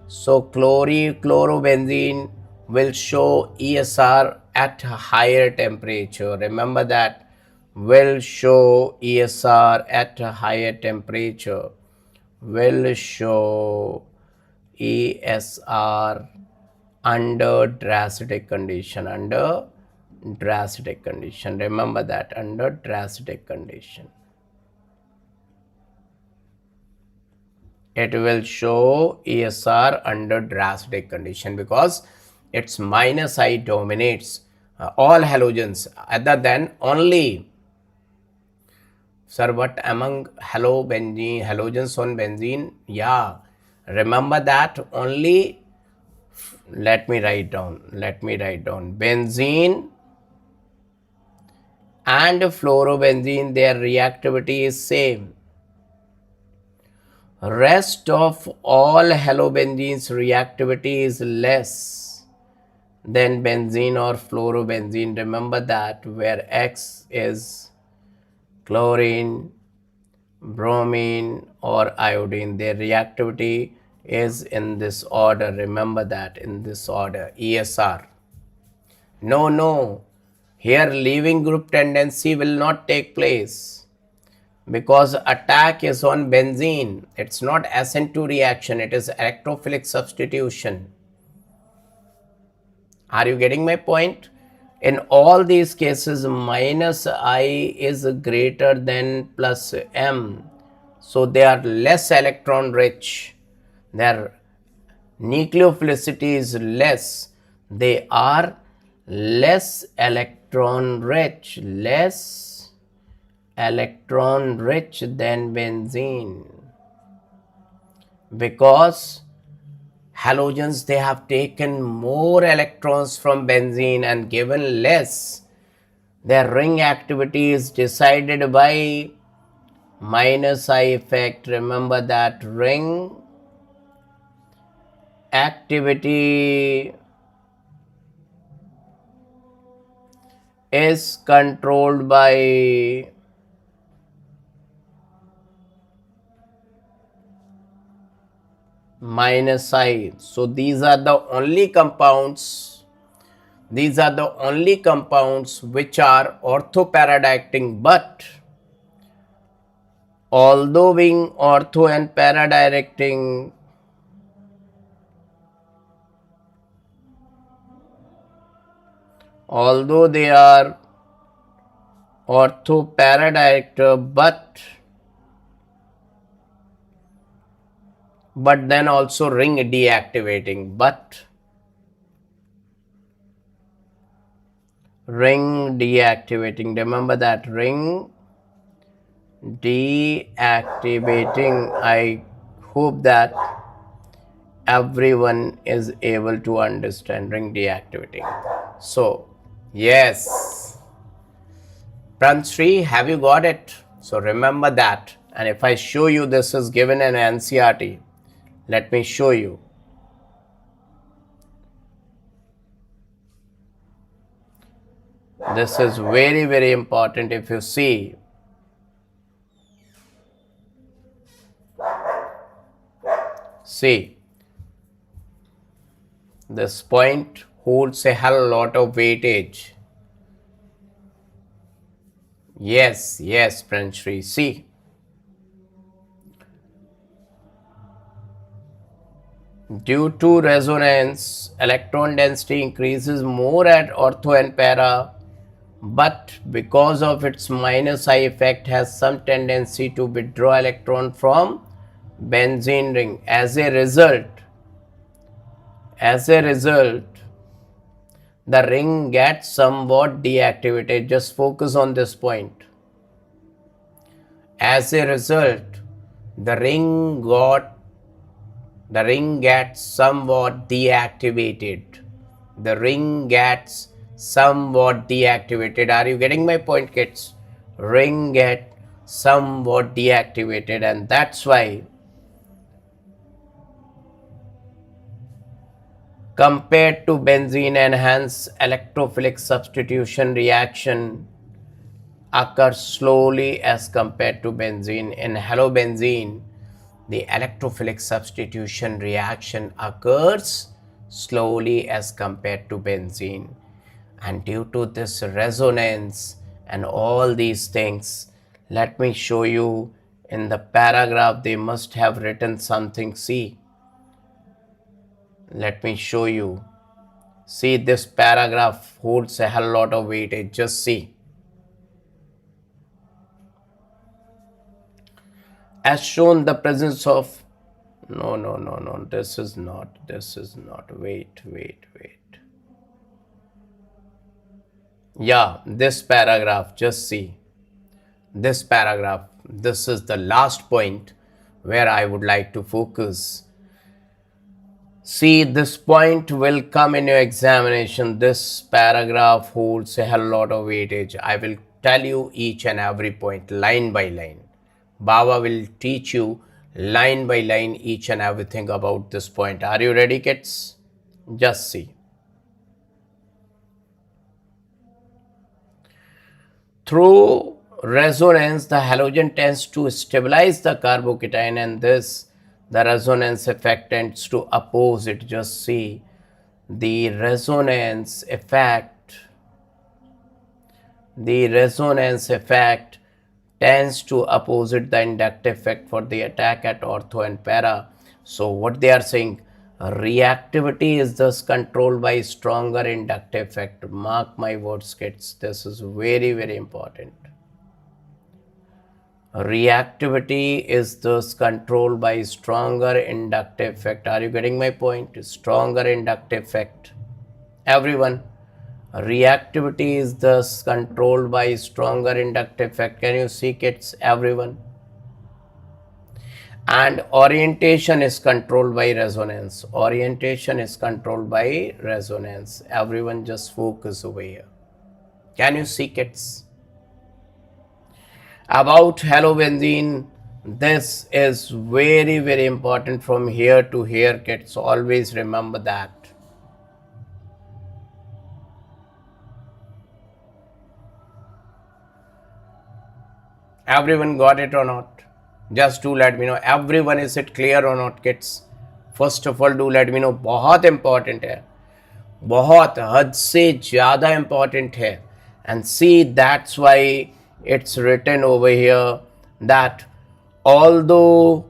Speaker 1: So chlorobenzene will show ESR at a higher temperature. Remember that, will show ESR at a higher temperature. Will show ESR under drastic condition. Under drastic condition. Remember that, under drastic condition. It will show ESR under drastic condition because its minus I dominates all halogens other than only. Sir, what among halogens on benzene? Yeah, remember that only. Let me write down. Benzene and fluorobenzene, their reactivity is same. Rest of all halobenzenes reactivity is less than benzene or fluorobenzene. Remember that, where X is chlorine, bromine or iodine, their reactivity is in this order. Remember that, in this order. ESR. No, here leaving group tendency will not take place because attack is on benzene. It's not SN2 reaction, it is electrophilic substitution. Are you getting my point? In all these cases, minus I is greater than plus M. So they are less electron rich. Their nucleophilicity is less. They are less electron rich. Less electron rich than benzene, because halogens, they have taken more electrons from benzene and given less. Their ring activity is decided by minus I effect. Remember that ring activity is controlled by minus I. So these are the only compounds which are orthoparadiacting, but although being ortho and paradirecting, although they are orthoparadiactor, but then also ring deactivating, remember that, ring deactivating. I hope that everyone is able to understand ring deactivating. So yes, Pransri, have you got it? So remember that. And if I show you, this is given in NCERT. Let me show you. This is very, very important. If you see, this point holds a hell lot of weightage. Yes, Pranshri. See, due to resonance, electron density increases more at ortho and para, but because of its minus I effect has some tendency to withdraw electron from benzene ring. As a result, the ring gets somewhat deactivated. Just focus on this point. As a result, the ring gets somewhat deactivated. Are you getting my point, kids? Ring get somewhat deactivated, and that's why compared to benzene, and hence electrophilic substitution reaction occurs slowly as compared to benzene. In halobenzene, the electrophilic substitution reaction occurs slowly as compared to benzene. And due to this resonance and all these things, let me show you in the paragraph. They must have written something. See, let me show you. See, this paragraph holds a hell lot of weightage. Just see. As shown, the presence of no, this is not, wait. Yeah, this paragraph, just see this paragraph. This is the last point where I would like to focus. See, this point will come in your examination. This paragraph holds a hell lot of weightage. I will tell you each and every point line by line. Baba will teach you line by line each and everything about this point. Are you ready, kids? Just see. Through resonance, the halogen tends to stabilize the carbocation, and this, the resonance effect tends to oppose it. Just see, the resonance effect tends to opposite the inductive effect for the attack at ortho and para. So what they are saying, reactivity is thus controlled by stronger inductive effect. Mark my words, kids. This is very, very important. Reactivity is thus controlled by stronger inductive effect. Are you getting my point? Stronger inductive effect. Everyone, Reactivity is thus controlled by stronger inductive effect. Can you see, kids, everyone? And orientation is controlled by resonance. Orientation is controlled by resonance. Everyone just focus over here. Can you see, kids? About halobenzene, this is very, very important from here to here, kids. Always remember that. Everyone got it or not? Just do let me know. Everyone, is it clear or not, kids? First of all, do let me know. बहुत important है, बहुत हद से ज़्यादा important है. And see, that's why it's written over here that although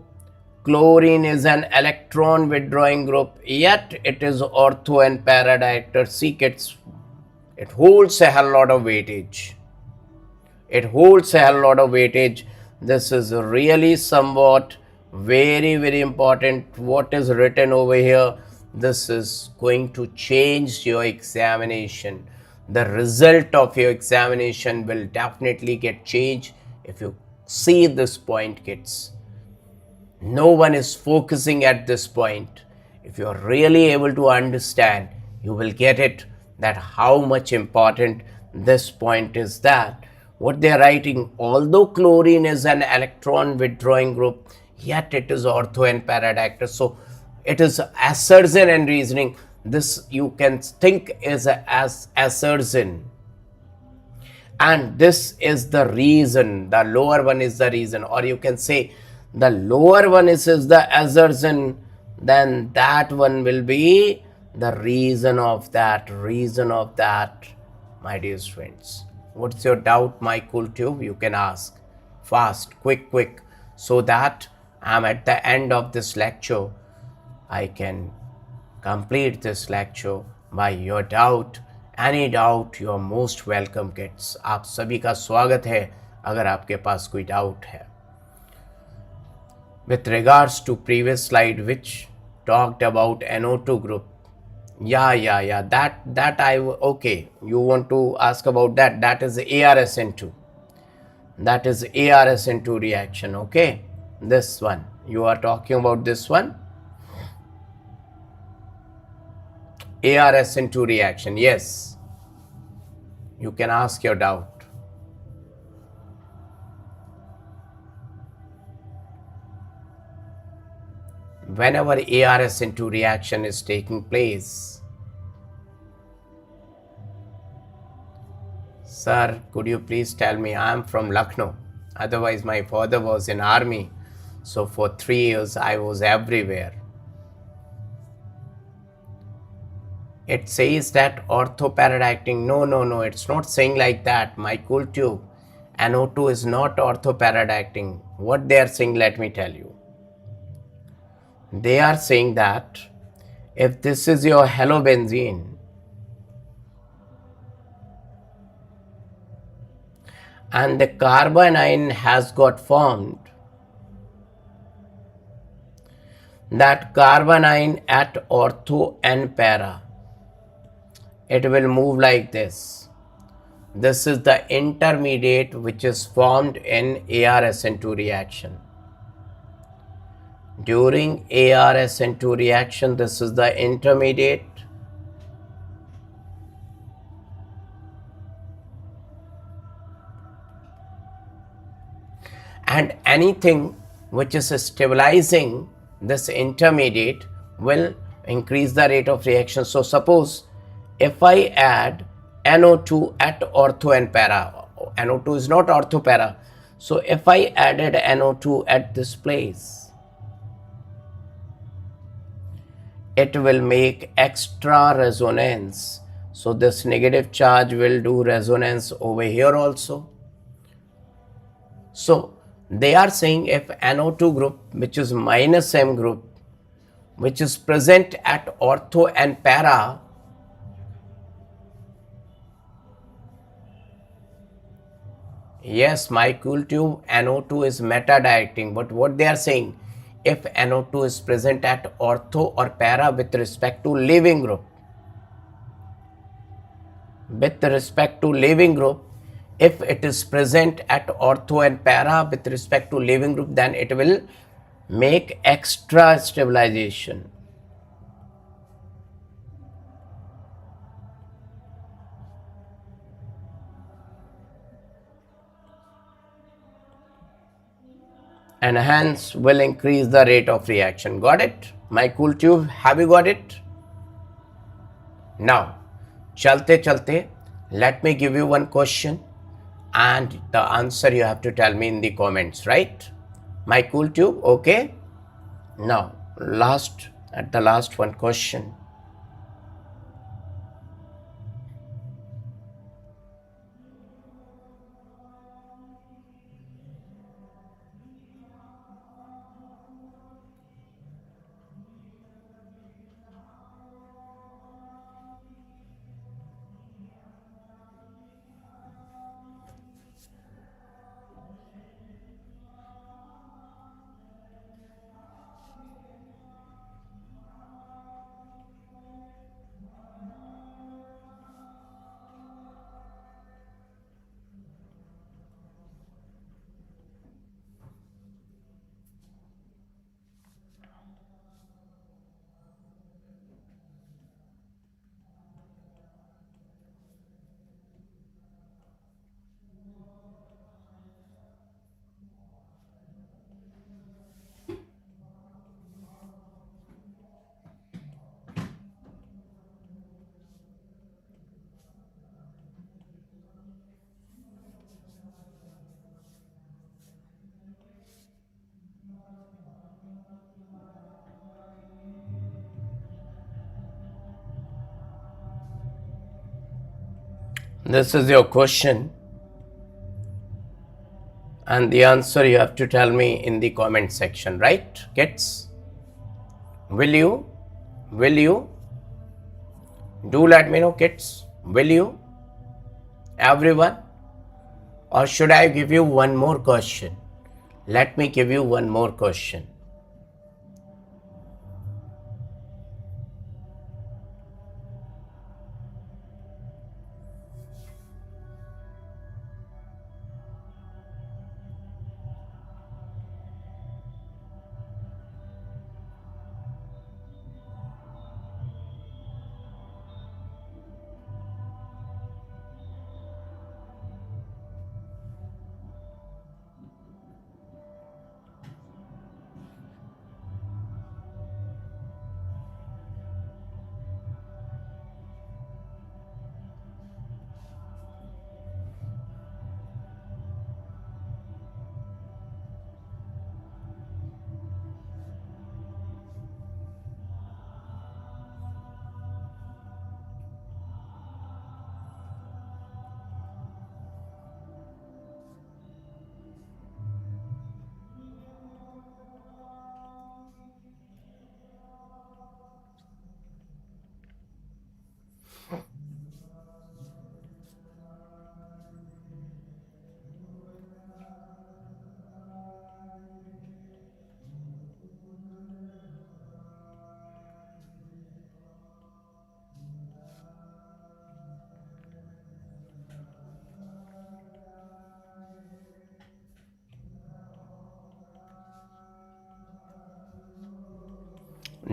Speaker 1: chlorine is an electron withdrawing group, yet it is ortho and para director. See, kids, it holds a hell lot of weightage. It holds a hell lot of weightage. This is really somewhat very, very important. What is written over here, this is going to change your examination. The result of your examination will definitely get changed if you see this point, kids. No one is focusing at this point. If you are really able to understand, you will get it that how much important this point is. That what they are writing, although chlorine is an electron withdrawing group, yet it is ortho and para director. So it is assertion and reasoning. This you can think is as assertion, and this is the reason. The lower one is the reason, or you can say the lower one is the assertion, then that one will be the reason of that, my dear friends. What's your doubt, my cool tube? You can ask fast, quick, so that I'm at the end of this lecture. I can complete this lecture by your doubt. Any doubt, you are most welcome, kids. आप सभी का स्वागत है अगर आपके पास कोई doubt है. With regards to previous slide which talked about NO2 group, yeah, that okay, you want to ask about that. That is ARSN2. That is ARSN2 reaction, okay? This one, you are talking about this one. ARSN2 reaction, yes. You can ask your doubt. Whenever ARSN2 reaction is taking place, sir, could you please tell me? I am from Lucknow. Otherwise, my father was in army. So for 3 years, I was everywhere. It says that orthoparadacting. No, it's not saying like that. My cool tube. NO2 is not orthoparadacting. What they are saying, let me tell you. They are saying that if this is your halobenzene and the carbanion has got formed, that carbanion at ortho and para, it will move like this. This is the intermediate which is formed in ARSN2 reaction. During ARSN2 reaction, this is the intermediate. And anything which is stabilizing this intermediate will increase the rate of reaction. So suppose if I add NO2 at ortho and para, NO2 is not ortho para. So if I added NO2 at this place, it will make extra resonance. So this negative charge will do resonance over here also. So they are saying if NO2 group, which is minus M group, which is present at ortho and para, yes, my cool tube, NO2 is meta-directing, but what they are saying, if NO2 is present at ortho or para with respect to leaving group, with respect to leaving group. If it is present at ortho and para with respect to leaving group, then it will make extra stabilization. And hence will increase the rate of reaction. Got it? My cool tube, have you got it? Now, chalte chalte, let me give you one question and the answer you have to tell me in the comments, right? My cool tube, okay? Now, at the last one question. This is your question and the answer you have to tell me in the comment section, right, kids? Will you? Will you? Do let me know, kids. Will you? Everyone? Or should I give you one more question? Let me give you one more question.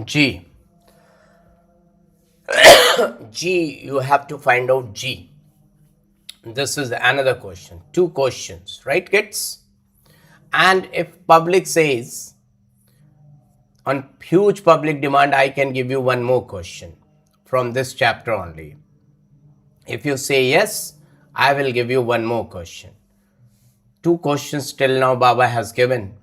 Speaker 1: G. G, you have to find out G. This is another question. Two questions, right, kids? And if public says, on huge public demand, I can give you one more question from this chapter only. If you say yes, I will give you one more question. Two questions till now Baba has given.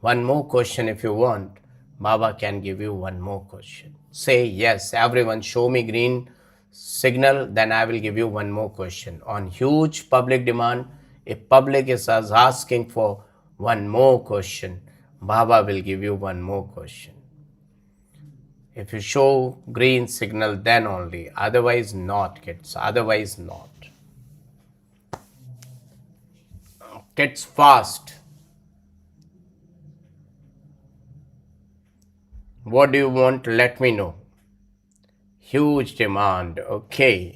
Speaker 1: One more question if you want. Baba can give you one more question. Say yes, everyone show me green signal, then I will give you one more question. On huge public demand, if public is asking for one more question, Baba will give you one more question. If you show green signal, then only. Otherwise not, kids. Otherwise not. Kids, fast. What do you want? Let me know. Huge demand. Okay.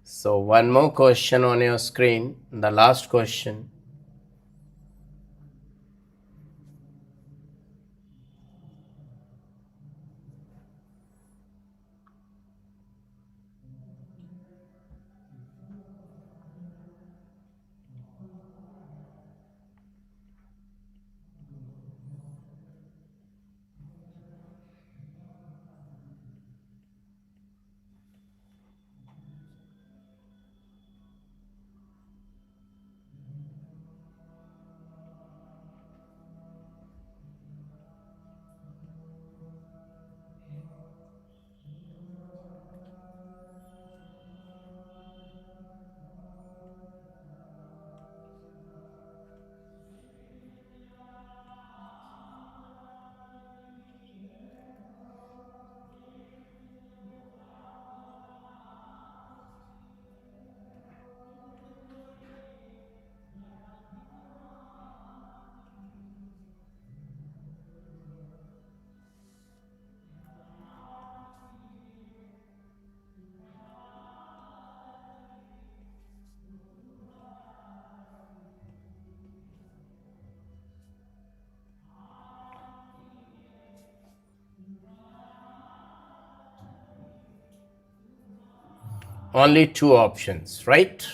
Speaker 1: So one more question on your screen, the last question. Only two options, right?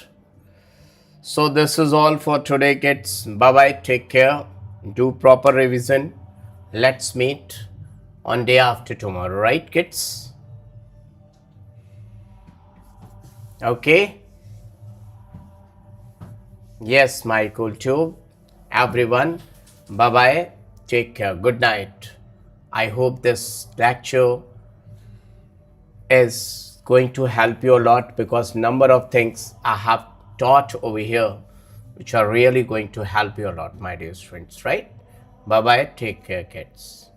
Speaker 1: So this is all for today, kids. Bye bye. Take care. Do proper revision. Let's meet on day after tomorrow, right, kids? Okay. Yes, my cool tube. Everyone, bye bye. Take care. Good night. I hope this lecture is going to help you a lot because number of things I have taught over here which are really going to help you a lot, my dear students, right? Bye bye. Take care, kids.